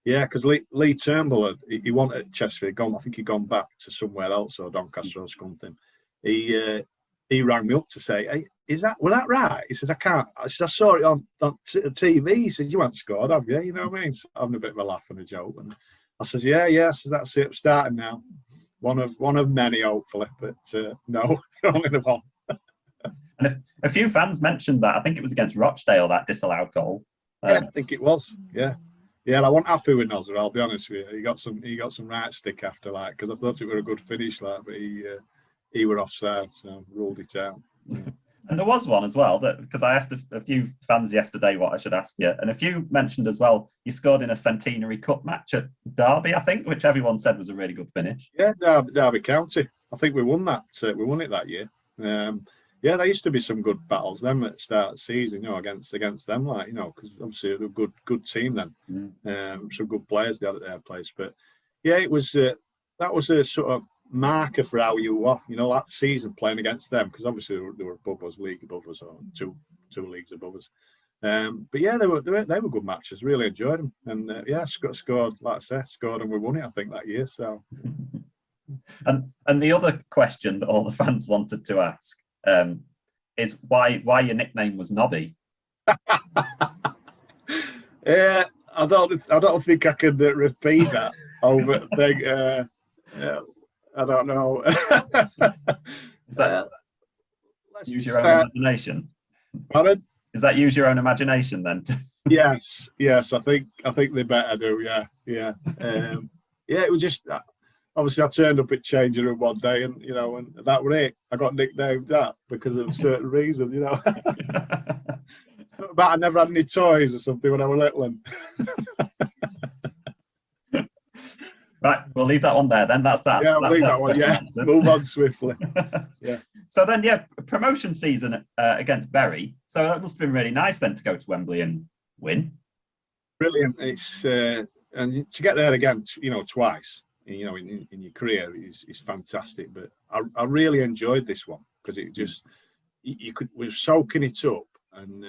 yeah, because Lee Turnbull, he wanted Chesterfield. I think he'd gone back to somewhere else, or Doncaster or something. He rang me up to say, "Hey, was that right?" He says, "I can't." I saw it on TV. He said, "You haven't scored, have you?" You know what I mean? So having a bit of a laugh and a joke. And I said, "Yeah." So that's it. Starting now. One of many, hopefully. But no, only the one. And a few fans mentioned that. I think it was against Rochdale, that disallowed goal. Yeah, I think it was. Yeah. I wasn't happy with Nozzer, I'll be honest with you. He got some right stick after because I thought it were a good finish, but he were offside, so ruled it out. Yeah. And there was one as well, because I asked a few fans yesterday what I should ask you, and a few mentioned as well, you scored in a Centenary Cup match at Derby, I think, which everyone said was a really good finish. Yeah, Derby County. I think we won that. We won it that year. Yeah, there used to be some good battles then at the start of the season, against them, because obviously they're a good team then. Some good players they had at their place. But yeah, it was that was a sort of marker for how you were, that season playing against them, because obviously they were above us, league above us, or two leagues above us. But yeah, they were good matches. Really enjoyed them, and yeah, scored, like I say, scored, and we won it, I think, that year. So. And the other question that all the fans wanted to ask is why your nickname was Nobby. Yeah, I don't think I can repeat that over thing. I don't know. Is that use your own imagination? Pardon? Is that use your own imagination then? Yes. I think they better do. Yeah. Yeah, it was just obviously I turned up at changing room one day, and and that was it. I got nicknamed that because of a certain reason, But I never had any toys or something when I was little. Right, we'll leave that one there then. That's that. Yeah, we'll leave that one. Yeah, move on swiftly. Yeah. So then, yeah, promotion season against Bury. So that must have been really nice then to go to Wembley and win. Brilliant. It's and to get there again, twice, in your career is fantastic. But I really enjoyed this one because it just we were soaking it up, and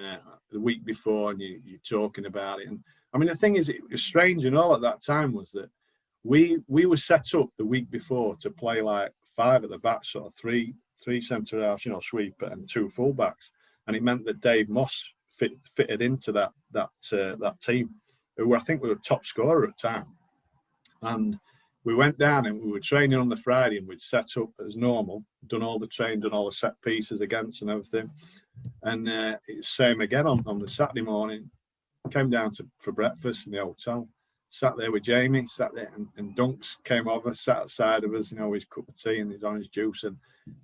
the week before, and you're talking about it. And I mean, the thing is, it was strange and all at that time was that. We were set up the week before to play like 5 at the back, sort of three centre halves, sweeper, and 2 fullbacks, and it meant that Dave Moss fitted into that team, who I think were the top scorer at the time. And we went down and we were training on the Friday, and we'd set up as normal, done all the training, done all the set pieces against and everything, and it's same again on the Saturday morning. Came down for breakfast in the hotel. sat there with Jamie, sat there, and Dunks came over, sat outside of us, you know, with his cup of tea and his orange juice,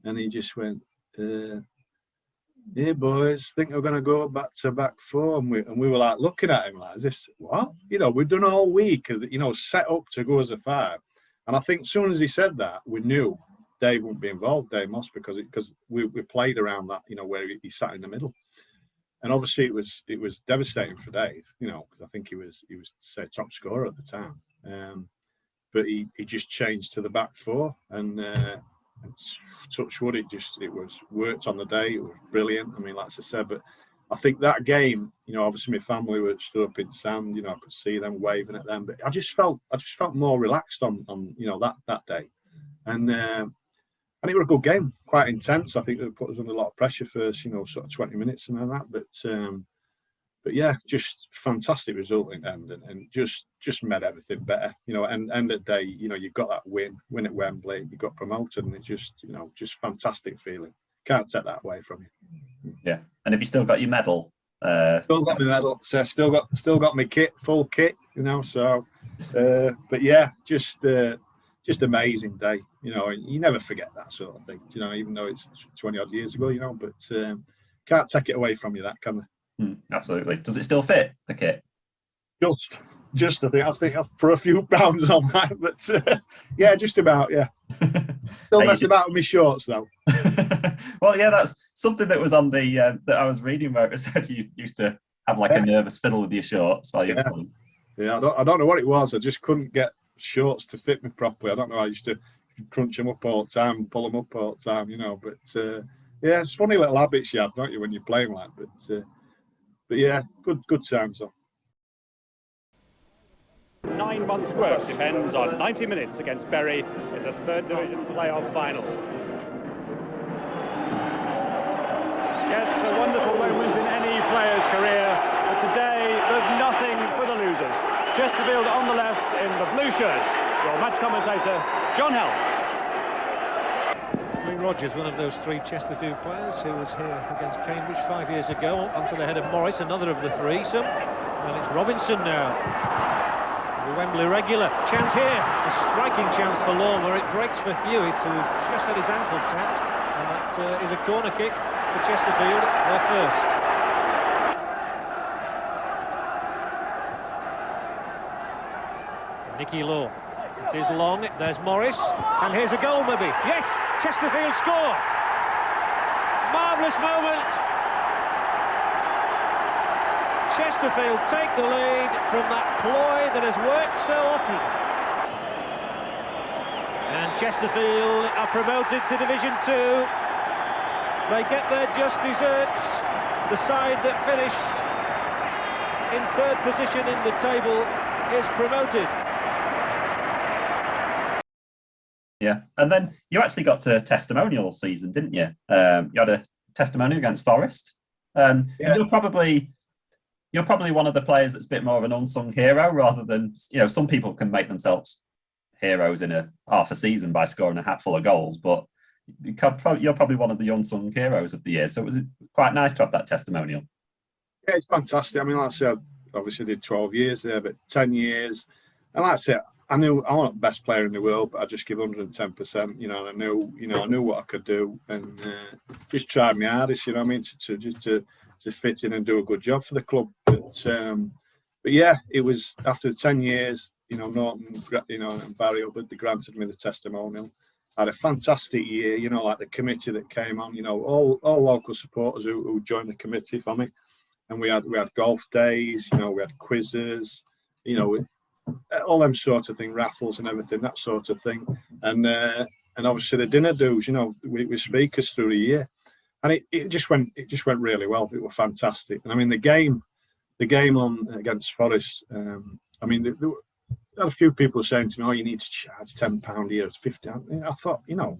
and he just went, "Hey boys, think we're going to go back to back four?" And we were like looking at him like this. What? You know, we've done all week, you know, set up to go as a five. And I think as soon as he said that, we knew Dave wouldn't be involved, Dave Moss, because we played around that, you know, where he sat in the middle. And obviously it was devastating for Dave, you know, because I think he was say top scorer at the time. But he just changed to the back four, and touch wood, it was worked on the day. It was brilliant. I mean, like I said, but I think that game, you know, obviously my family were stood up in the sand, you know, I could see them waving at them, but I just felt more relaxed on you know, that day, and it was a good game, quite intense. I think it put us under a lot of pressure first, you know, sort of 20 minutes and all that, but yeah, just fantastic result in the end, and just made everything better, you know. And end of the day, you know, you've got that win at Wembley, you got promoted, and it's just, you know, just fantastic feeling. Can't take that away from you. Yeah, and have you still got your medal? Still got my medal, so still got my kit, full kit, you know. So, but yeah, just amazing day, you know. And you never forget that sort of thing, you know, even though it's 20 odd years ago, you know. But can't take it away from you, that, can they? Absolutely. Does it still fit the kit? Just I think I've put a few pounds on that, but yeah, just about, yeah. Still messing about with my shorts though. Well, yeah, that's something that was on the that I was reading where it said you used to have like a nervous fiddle with your shorts while you were playing. Yeah, I don't know what it was. I just couldn't get shorts to fit me properly. I don't know. I used to crunch them up all the time, pull them up all the time, you know. But yeah, it's funny little habits you have, don't you, when you're playing like. But yeah, good times though. 9 months' work depends on 90 minutes against Bury in the third division playoff final. Yes, a wonderful moment in any player's career, but today there's nothing for the losers. Chesterfield on the left in the blue shirts. Your match commentator, John Hell. Lee Rogers, one of those three Chesterfield players who was here against Cambridge 5 years ago, onto the head of Morris, another of the threesome. And it's Robinson now, the Wembley regular. Chance here, a striking chance for Lormer. It breaks for Hewitt, who just had his ankle tapped, and that is a corner kick for Chesterfield, their first. Nicky Law. It is long, there's Morris, and here's a goal maybe. Yes, Chesterfield score! Marvellous moment! Chesterfield take the lead from that ploy that has worked so often. And Chesterfield are promoted to Division 2. They get their just desserts. The side that finished in third position in the table is promoted. Yeah, and then you actually got to testimonial season, didn't you? You had a testimonial against Forest. Yeah. You're probably one of the players that's a bit more of an unsung hero, rather than, you know, some people can make themselves heroes in a half a season by scoring a hatful of goals, but you're probably one of the unsung heroes of the year. So it was quite nice to have that testimonial. Yeah, it's fantastic. I mean, like I said, obviously did 12 years there, but 10 years, and like I said, I knew I wasn't the best player in the world, but I just give 110%, you know. And I knew what I could do, and just tried my hardest, you know what I mean, to fit in and do a good job for the club. But yeah, it was after 10 years, you know, Norton, you know, and Barry Hubbard, they granted me the testimonial. I had a fantastic year, you know, like the committee that came on, you know, all local supporters who joined the committee for me, and we had golf days, you know, we had quizzes, you know, all them sort of thing, raffles and everything, that sort of thing, and obviously the dinner dues, you know, with speakers through the year, and it just went really well. It was fantastic. And I mean, the game on against Forest, I mean, there had a few people saying to me, "Oh, you need to charge £10 a year, it's £50." I thought, you know,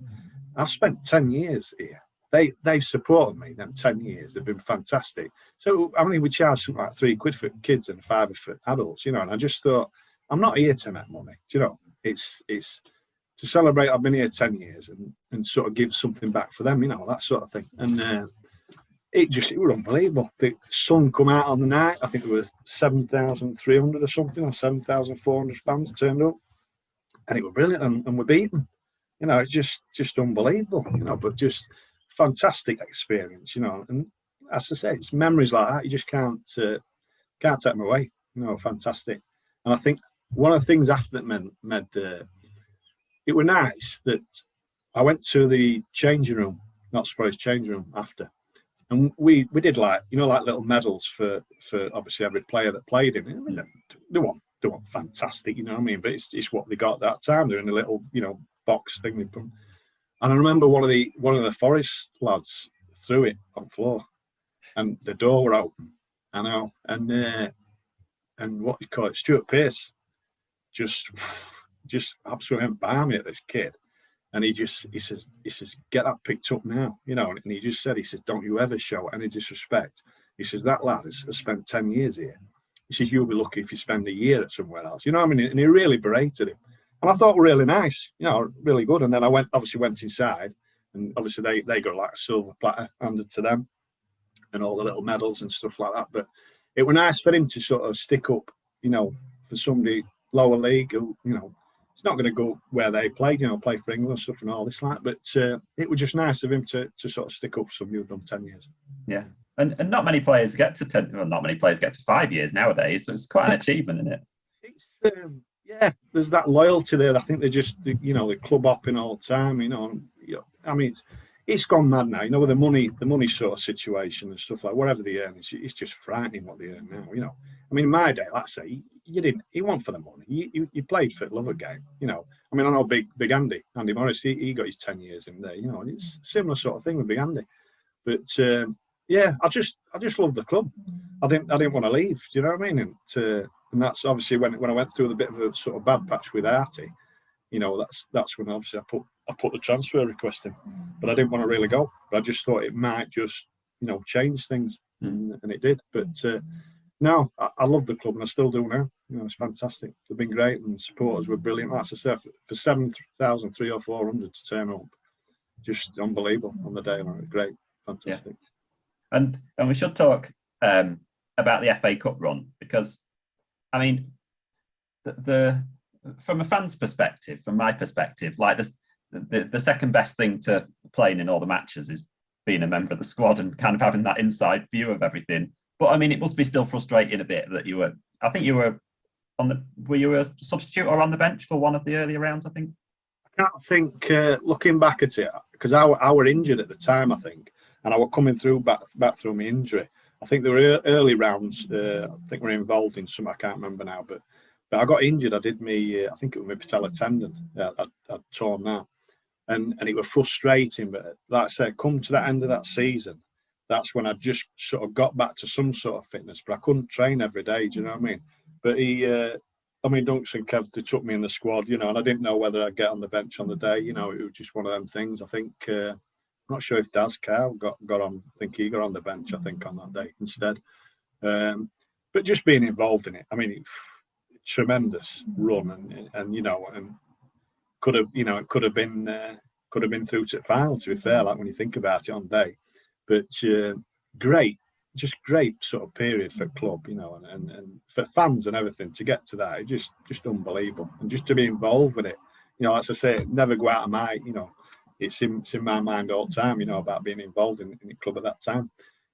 I've spent 10 years here. They've supported me them 10 years. They've been fantastic. So I mean, we charge something like £3 for kids and £5 for adults, you know. And I just thought, I'm not here to make money. Do you know? It's to celebrate. I've been here 10 years and sort of give something back for them, you know, that sort of thing. And it was unbelievable. The sun come out on the night. I think there was 7,300 or something, or 7,400 fans turned up, and it was brilliant. And we beat them. You know, it's just unbelievable. You know, but just fantastic experience. You know, and as I say, it's memories like that you just can't take them away. You know, fantastic. And I think one of the things after that made it was nice that I went to the changing room, Notts Forest changing room after. And we did like little medals for obviously every player that played in it. I mean, they weren't fantastic, you know what I mean? But it's what they got at that time. They're in a little, box thing they put. And I remember one of the Forest lads threw it on the floor, and the door were open. I know, and what you call it, Stuart Pearce, just absolutely went balmy at this kid. And he says, get that picked up now, and he just said, don't you ever show any disrespect. He says, that lad has spent 10 years here. He says, you'll be lucky if you spend a year at somewhere else. You know what I mean? And he really berated him. And I thought really nice, really good. And then I went inside, and obviously they got like a silver platter handed to them and all the little medals and stuff like that. But it was nice for him to sort of stick up, for somebody lower league who, it's not going to go where they played, play for England and stuff and all this like. But it was just nice of him to sort of stick up for somebody who'd done 10 years. Yeah, and not many players get to 10. Well, not many players get to 5 years nowadays. So it's quite an achievement, isn't it? It's, yeah, there's that loyalty there. I think they're just, they club hopping all the time. I mean, it's gone mad now. With the money sort of situation and stuff like whatever they earn, it's just frightening what they earn now. I mean, in my day, like I say, you want for the money. You played for the love of game. I mean, I know big Andy Morris. He got his 10 years in there. It's a similar sort of thing with Big Andy. But yeah, I just love the club. I didn't want to leave. Do you know what I mean? And that's obviously when I went through the bit of a sort of bad patch with Artie. That's when obviously I put the transfer request in, but I didn't want to really go. But I just thought it might just change things, and it did. But no, I love the club and I still do now. It's fantastic. They've been great and the supporters were brilliant. Like I said, for 7,300 or 400 to turn up, just unbelievable on the day. Great, fantastic. Yeah. And we should talk about the FA Cup run, because I mean the from a fan's perspective, from my perspective, like the second best thing to playing in all the matches is being a member of the squad and kind of having that inside view of everything. But I mean, it must be still frustrating a bit that were you a substitute or on the bench for one of the earlier rounds, I think? I can't think, looking back at it, because I were injured at the time, I think, and I was coming through back through my injury. I think there were early rounds, I think we were involved in some, I can't remember now, but I got injured. I did I think it was my patella tendon. I'd torn that. And it was frustrating, but like I said, come to that end of that season, that's when I just sort of got back to some sort of fitness, but I couldn't train every day, do you know what I mean? But Dunks and Kev, they took me in the squad, and I didn't know whether I'd get on the bench on the day, it was just one of them things. I think, I'm not sure if Daz Carl got on, I think he got on the bench, I think, on that day instead. But just being involved in it, I mean, tremendous run and could have been through to the final, to be fair, like when you think about it on the day. But great sort of period for club, and for fans and everything to get to that, it's just unbelievable. And just to be involved with it, as I say, never go out of my, it's in my mind all the time, about being involved in the club at that time.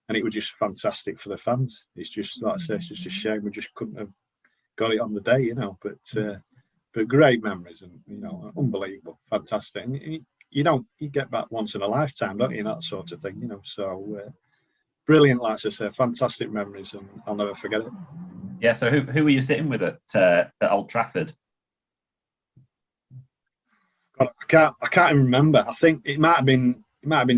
And it was just fantastic for the fans. It's just, like I say, it's just a shame we just couldn't have got it on the day, but great memories and, unbelievable, fantastic. And you get back once in a lifetime, don't you, that sort of thing, so brilliant, like I say, fantastic memories, and I'll never forget it. Yeah, so who were you sitting with at Old Trafford? God, I can't even remember. I think it might have been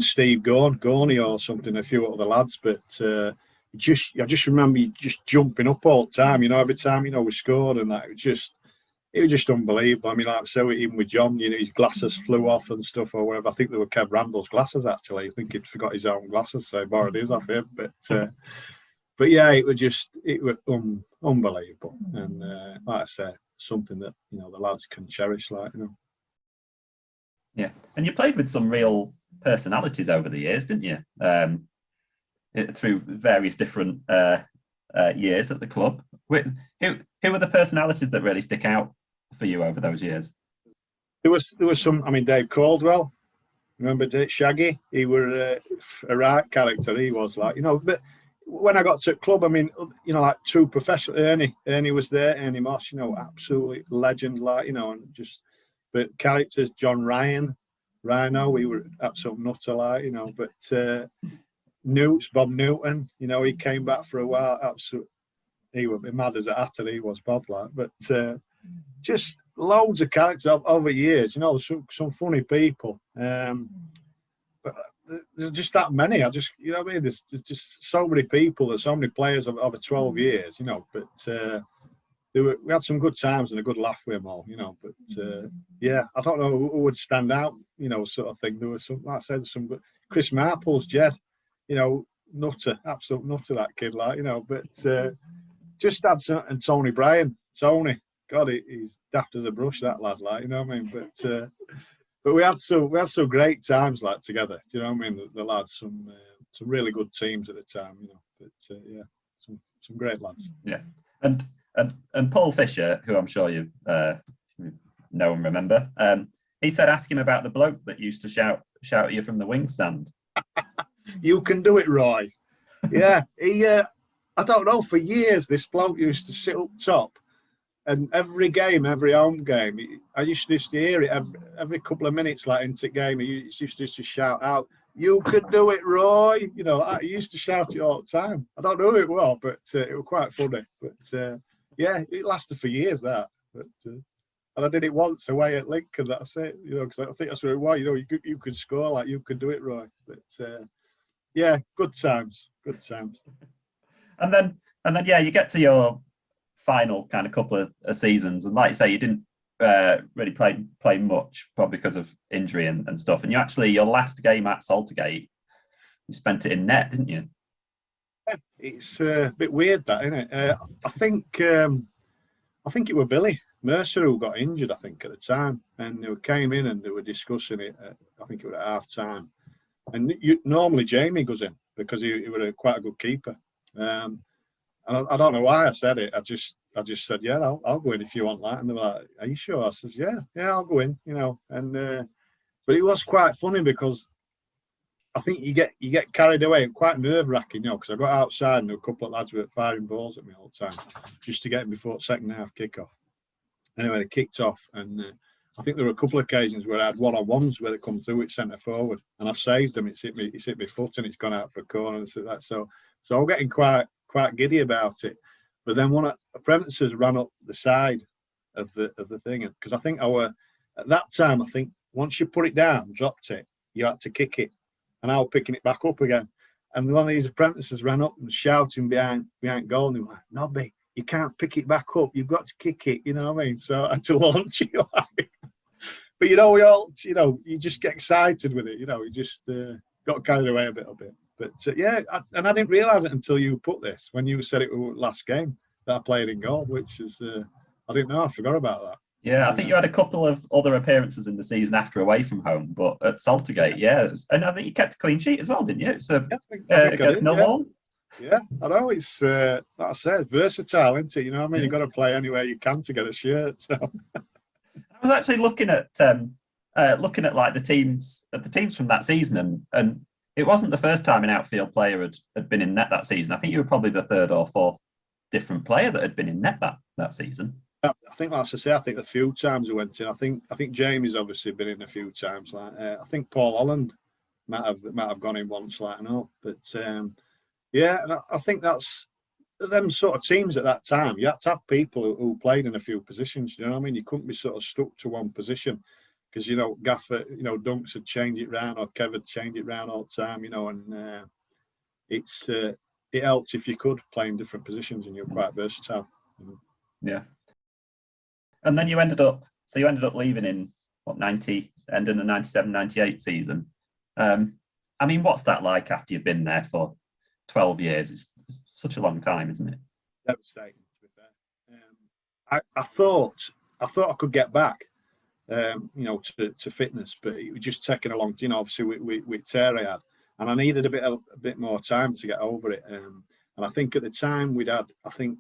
Steve Gorney or something, a few other lads, but I just remember you just jumping up all the time, every time, we scored, and that it was just unbelievable. I mean, like I said, even with John, his glasses flew off and stuff or whatever. I think they were Kev Randall's glasses, actually. I think he'd forgot his own glasses, so he borrowed his off him. But yeah, it was unbelievable. And like I say, something that, the lads can cherish, Yeah, and you played with some real personalities over the years, didn't you? through various different years at the club. Who were the personalities that really stick out for you over those years? There was some. I mean, Dave Caldwell. Remember Shaggy? He were a right character. He was like, But when I got to the club, I mean, like true professional. Ernie was there. Ernie Moss, absolutely legend. Like, and just. But characters, John Rhino, we were absolute nutter. Like, But Newts, Bob Newton. He came back for a while. Absolutely, he would be mad as a hatter. He was Bob. Like, but. Just loads of characters over years, some funny people. But there's just that many. I just, what I mean? There's just so many people, there's so many players over 12 years, But we had some good times and a good laugh with them all, But yeah, I don't know who would stand out, sort of thing. There was some, like I said, some good. Chris Marples, Jed, nutter, absolute nutter, that kid, like, But just had some, and Tony Bryan, Tony. God, he's daft as a brush, that lad, like, you know what I mean? But we had some great times, like, together. Do you know what I mean? The lads, some really good teams at the time, But yeah, some great lads. Yeah, and Paul Fisher, who I'm sure you know and remember, he said, ask him about the bloke that used to shout at you from the wing stand. You can do it, Roy. Yeah, he. I don't know. For years, this bloke used to sit up top. And every home game, I used to hear it every couple of minutes, like into game. He used to shout out, "You could do it, Roy!" He used to shout it all the time. I don't know who it was, but it was quite funny. But yeah, it lasted for years. That, but and I did it once away at Lincoln. That's it. Because I think that's what it was. You could score, like, you could do it, Roy. But yeah, good times. Good times. And then yeah, you get to your final kind of couple of seasons, and like you say, you didn't really play much, probably because of injury and stuff. And you actually, your last game at Saltergate, you spent it in net, didn't you? Yeah, it's a bit weird, that, isn't it? I think it was Billy Mercer who got injured, I think, at the time, and they came in and they were discussing it. I think it was at half time, and normally Jamie goes in because he was quite a good keeper. And I don't know why I said it. I just said, yeah, I'll go in if you want that. And they were like, are you sure? I says, yeah, I'll go in, And but it was quite funny because I think you get carried away, quite nerve wracking, because I got outside and a couple of lads were firing balls at me all the time, just to get them before second half kickoff. Anyway, they kicked off, and I think there were a couple of occasions where I had one-on-ones where they come through with centre forward, and I've saved them. It's hit me foot and it's gone out for a corner and like that. So I'm getting quite giddy about it. But then one of the apprentices ran up the side of the thing, because I think at that time, I think once you put it down, dropped it, you had to kick it, and I was picking it back up again. And one of these apprentices ran up and shouting behind goal, and he was like, "Nobby, you can't pick it back up. You've got to kick it." You know what I mean? So I had to launch it. But we all, you just get excited with it. You just got carried away a little bit. But yeah, I didn't realise it until you put this, when you said it was last game that I played in goal, which is, I didn't know, I forgot about that. Yeah, I think you had a couple of other appearances in the season after away from home, but at Saltergate, yeah. And I think you kept a clean sheet as well, didn't you? So, Yeah, I know. It's, like I said, versatile, isn't it? You know what I mean? You've got to play anywhere you can to get a shirt. So. I was actually looking at like the teams from that season, and it wasn't the first time an outfield player had been in net that season. I think you were probably the third or fourth different player that had been in net that season. I think, like I say, I think a few times we went in. I think Jamie's obviously been in a few times. Like I think Paul Holland might have gone in once, like, and all. But yeah, and I think that's them sort of teams at that time. You had to have people who played in a few positions. You know what I mean? You couldn't be sort of stuck to one position. Because, Gaffer, Dunks would change it round, or Kev would change it round all the time, and it helped if you could play in different positions and you're quite versatile. Yeah. And then you ended up leaving in ending the 97-98 season. I mean, what's that like after you've been there for 12 years? It's such a long time, isn't it? Devastating, to be fair. I thought I could get back. To fitness, but it was just taking a long time. Obviously, with tear I had, and I needed a bit more time to get over it. And I think at the time we'd had, I think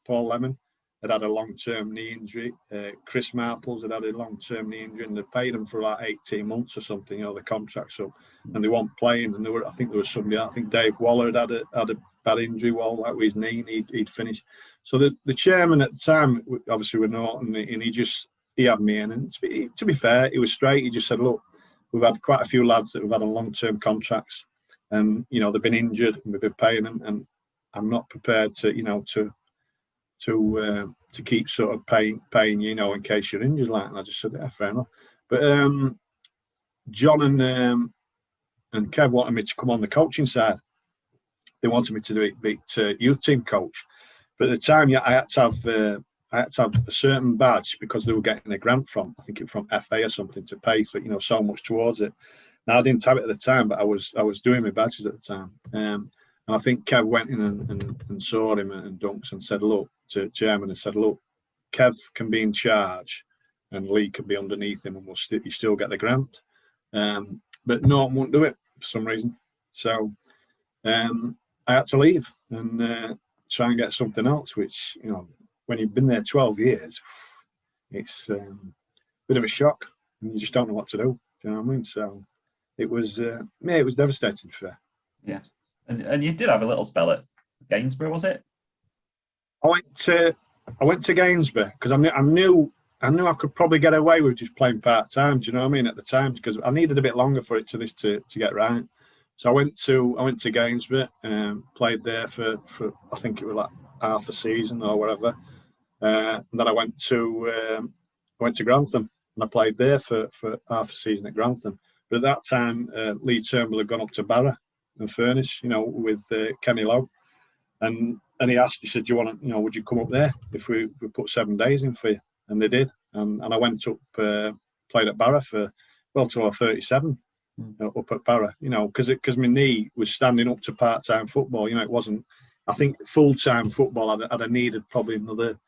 Paul Lemon had a long-term knee injury. Chris Marples had a long-term knee injury, and they paid him for like 18 months or something, the contract's up, and they weren't playing. And I think there was somebody, I think Dave Waller had a bad injury, with his knee, and he'd finished. So the chairman at the time, obviously with Norton, and he had me in. And to be fair, he was straight. He just said, look, we've had quite a few lads that have had on long-term contracts, and they've been injured, and we've been paying them, and I'm not prepared to keep sort of paying you, in case you're injured, like. And I just said, yeah, fair enough. But John and Kev wanted me to come on the coaching side. They wanted me to be youth team coach. But at the time, I had to have a certain badge because they were getting a grant from, I think it was from FA or something, to pay for so much towards it. Now I didn't have it at the time, but I was doing my badges at the time. And I think Kev went in and saw him and Dunks and said, look, to Chairman, and said, look, Kev can be in charge and Lee can be underneath him, and you still get the grant. But Norton won't do it for some reason. So I had to leave and try and get something else, which, when you've been there 12 years, it's a bit of a shock, and you just don't know what to do. Do you know what I mean? So it was devastating, fair. Yeah. And you did have a little spell at Gainsborough, was it? I went to Gainsborough because I knew I could probably get away with just playing part time. Do you know what I mean? At the time, because I needed a bit longer for it to get right. So I went to Gainsborough and played there for I think it was like half a season or whatever. And then I went to Grantham and I played there for half a season at Grantham. But at that time, Lee Turnbull had gone up to Barra and Furnace, with Kenny Lowe, and he asked, he said, "Do you want to, would you come up there if we put 7 days in for you?" And they did, and I went up, played at Barra for till I was 37, up at Barra, because my knee was standing up to part-time football. It wasn't. I think full-time football, I'd have needed probably another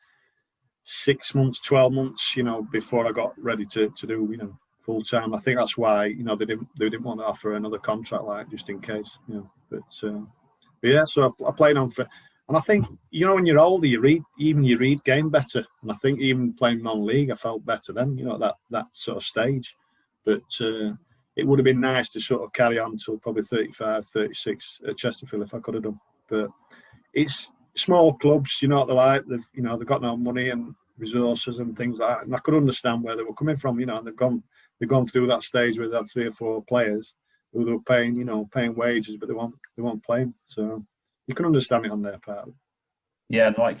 6 months, 12 months, before I got ready to do, full time. I think that's why they didn't want to offer another contract, like, just in case, But yeah, so I played on for, and I think when you're older, you read game better, and I think even playing non-league, I felt better then, at that sort of stage. But it would have been nice to sort of carry on till probably 35, 36 at Chesterfield if I could have done. But it's small clubs, what they're like. They've got no money and resources and things like that, and I could understand where they were coming from, and they've gone through that stage where they had 3 or 4 players who they were paying wages, but they weren't playing. So you can understand it on their part. Yeah, and like,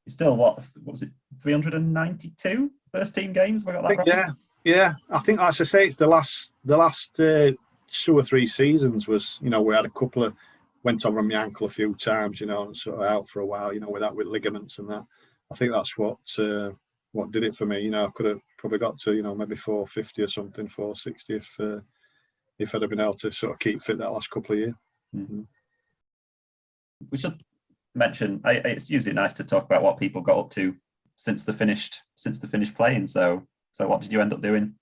still what was it, 392 first team games? Have I got that right? Yeah. I think, as I say, it's the last 2 or 3 seasons was, we had a couple of, went over on my ankle a few times, and sort of out for a while, with ligaments and that. I think that's what did it for me. I could have probably got to, maybe 450 or something, 460 if I'd have been able to sort of keep fit that last couple of years. Mm-hmm. We should mention, it's usually nice to talk about what people got up to since they finished playing. So what did you end up doing?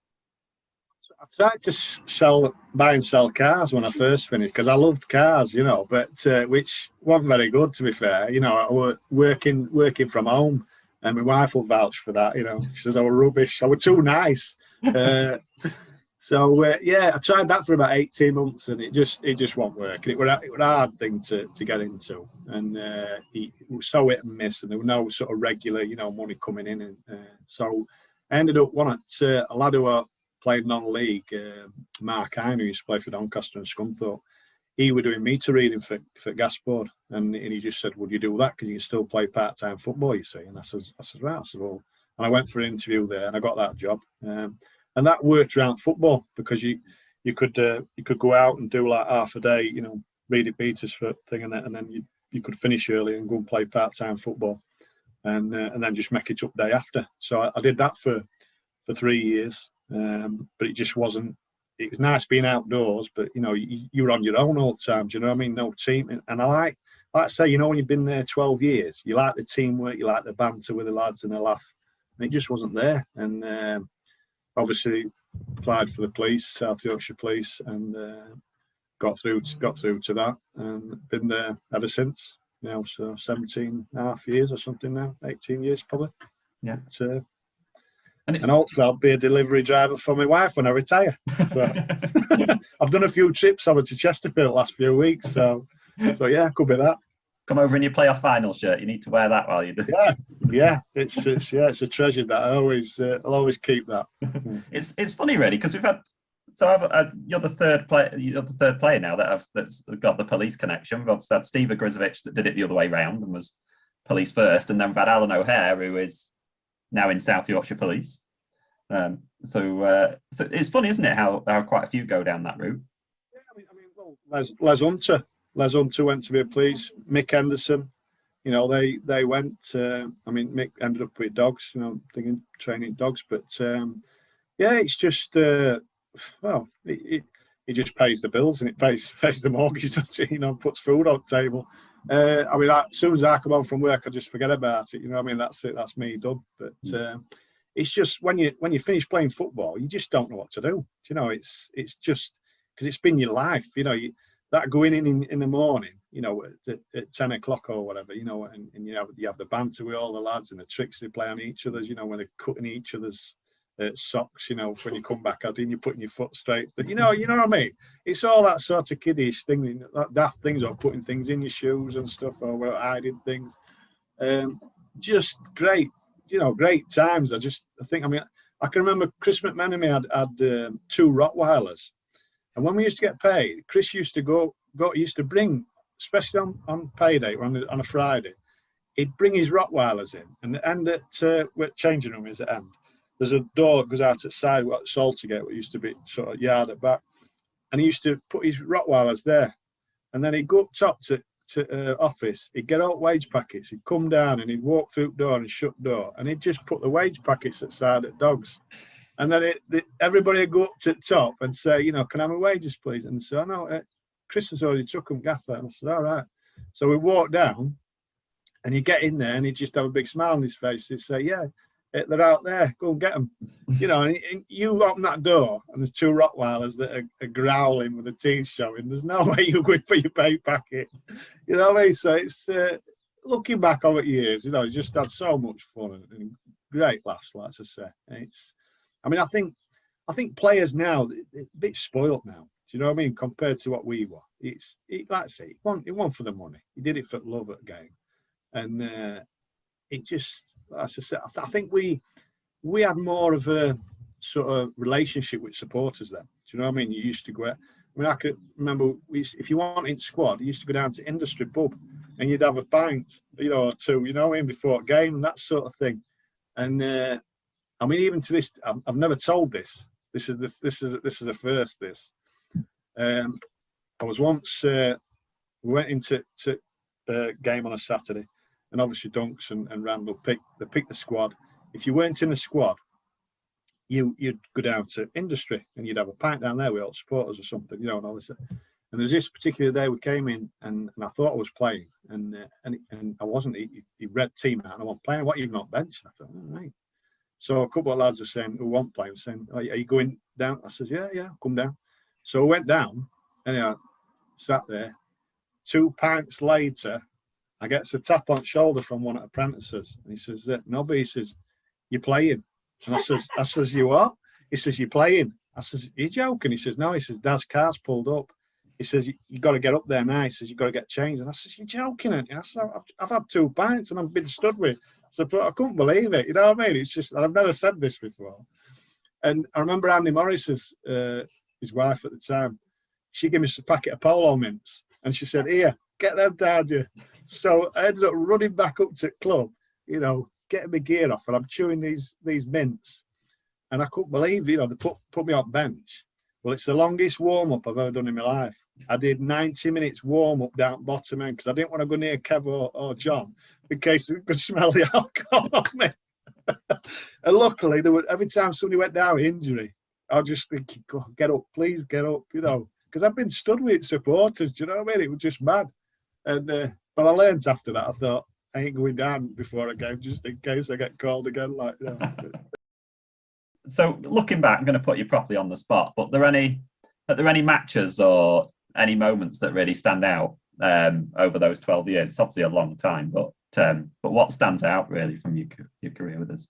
I tried to buy and sell cars when I first finished because I loved cars, but which wasn't very good, to be fair. I was working from home, and my wife will vouch for that. She says I was rubbish. I was too nice. So I tried that for about 18 months, and it just wasn't working. It was a hard thing to get into, and it was so hit and miss, and there was no sort of regular, money coming in, and so I ended up a lad who played non-league, Mark Hine, who used to play for Doncaster and Scunthorpe. He was doing meter reading for Gasport, and he just said, "Would you do that? Because you can still play part-time football, you see." And I said, right. I said, well, and I went for an interview there, and I got that job. And that worked around football because you could go out and do like half a day, reading meters for thing, and then you could finish early and go and play part-time football, and then just make it up day after. So I did that for 3 years. But it just wasn't. It was nice being outdoors, but you were on your own all the time. Do you know what I mean? No team, and I like I say, when you've been there 12 years, you like the teamwork, you like the banter with the lads and the laugh, and it just wasn't there. And obviously, applied for the police, South Yorkshire Police, and got through to that, and been there ever since. So 17 and a half years or something now, 18 years probably. Yeah. And hopefully I'll be a delivery driver for my wife when I retire. So I've done a few trips over to Chesterfield last few weeks, so yeah, could be that. Come over in your playoff final shirt. You need to wear that while you do. Yeah, it's a treasure that I'll always keep that. It's funny really, because we've had. So you're the third player now that's got the police connection. We've obviously had Steve Ogrizovic that did it the other way round and was police first, and then we've had Alan O'Hare, who is now in South Yorkshire Police. So it's funny, isn't it, how quite a few go down that route? Yeah, well, Les Hunter went to be a police. Mick Henderson, they went. Mick ended up with dogs, training dogs. But it's just it just pays the bills and it pays the mortgage, puts food on the table. As soon as I come home from work, I just forget about it. That's it. That's me done. But it's just when you finish playing football, you just don't know what to do. It's just because it's been your life. That going in the morning, at 10 o'clock or whatever, and you have the banter with all the lads and the tricks they play on each other's, when they're cutting each other's socks, when you come back out and you're putting your foot straight. You know what I mean? It's all that sort of kiddish thing, that daft things, or putting things in your shoes and stuff, or hiding things. Just great, great times. I can remember Chris McMenemy had 2 Rottweilers. And when we used to get paid, Chris used to used to bring, especially on payday, or on a Friday, he'd bring his Rottweilers in. And at changing room is at end. There's a door that goes out at side, Saltergate, what used to be sort of yard at back. And he used to put his Rottweilers there. And then he'd go up top to office, he'd get out wage packets, he'd come down and he'd walk through the door and shut the door. And he'd just put the wage packets at side at dogs. And then everybody would go up to the top and say, can I have my wages, please? And so, no, Chris has already took them, Gaffer. And I said, all right. So we walked down and you get in there and he'd just have a big smile on his face. He'd say, yeah, they're out there, go and get them. And you open that door and there's 2 Rottweilers that are growling with the teeth showing. There's no way you're going for your pay packet. You know what I mean? So it's, looking back over years, just had so much fun and great laughs, like I say. I think players now, they're a bit spoilt now. Do you know what I mean? Compared to what we were. Like I say, it wasn't for the money. He did it for love at the game. And it just, as I said, I think we had more of a sort of relationship with supporters then. Do you know what I mean? You used to go out. I could remember, if you wanted squad, you used to go down to Industry Pub and you'd have a pint, or 2, before a game and that sort of thing. And even to this, I've never told this. This is a first. I was once we went into a game on a Saturday, and obviously Dunks and Randall picked the squad. If you weren't in the squad, you'd go down to Industry and you'd have a pint down there with all the supporters or something, and all this. And there's this particular day we came in and I thought I was playing, and I wasn't. He read team out and I wasn't playing. What, you've not benched? I thought, all right. So a couple of lads were saying, who weren't playing, saying, are you going down? I said, yeah, come down. So I went down, and I sat there. 2 pints later, I get a tap on the shoulder from one of the apprentices. And he says, Nobby, he says, you're playing. And I says, you what? He says, you're playing. I says, are you joking? He says, no. He says, Dad's car's pulled up. He says, you got to get up there now. He says, you got to get changed. And I says, you're joking, aren't you? I said, I've had 2 pints and I've been stood with. So I couldn't believe it. You know what I mean? It's just, I've never said this before. And I remember Andy Morris's, his wife at the time, she gave me a packet of Polo mints. And she said, here, get them down you. So I ended up running back up to the club, getting my gear off. And I'm chewing these mints. And I couldn't believe, they put me on bench. Well, it's the longest warm-up I've ever done in my life. I did 90 minutes warm-up down bottom end because I didn't want to go near Kev or John in case they could smell the alcohol on me. And luckily, every time somebody went down with injury, I was just thinking, God, get up, please get up, because I've been stood with supporters, do you know what I mean? It was just mad. And but I learned after that, I thought, I ain't going down before a game just in case I get called again. So looking back, I'm going to put you properly on the spot. But are there any matches or any moments that really stand out over those 12 years? It's obviously a long time, but what stands out really from your career with us?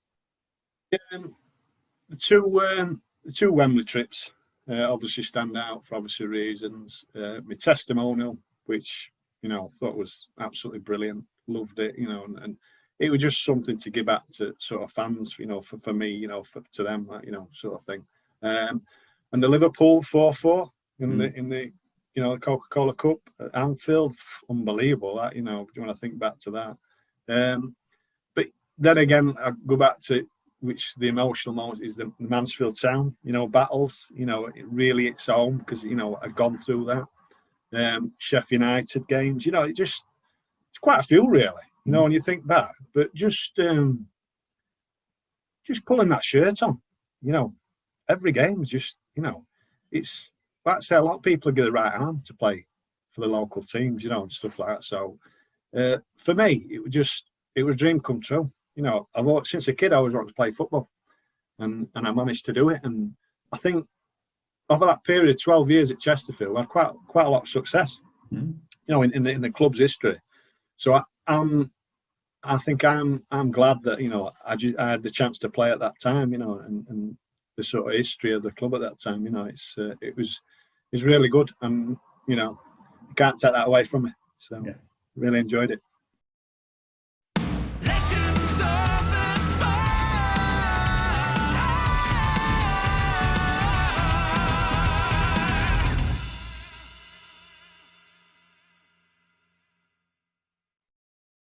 The two Wembley trips obviously stand out for obviously reasons. My testimonial, which thought was absolutely brilliant, loved it, and it was just something to give back to sort of fans, for me, to them, sort of thing. And the Liverpool 4-4 in the the Coca-Cola Cup at Anfield, unbelievable. That when I think back to that. But then again, I go back to which the emotional moment is the Mansfield Town, battles. It really hits home because I'd gone through that. Sheffield United games, it's quite a few really, when you think back. But just pulling that shirt on, every game is just, it's like I say, a lot of people get the right arm to play for the local teams, and stuff like that. So for me, it was a dream come true. I've always, since a kid, I always wanted to play football, and I managed to do it. And I think over that period of 12 years at Chesterfield, I had quite a lot of success, in the club's history. So I think I'm glad that I had the chance to play at that time, and the sort of history of the club at that time, it was really good, and you can't take that away from me. So really enjoyed it.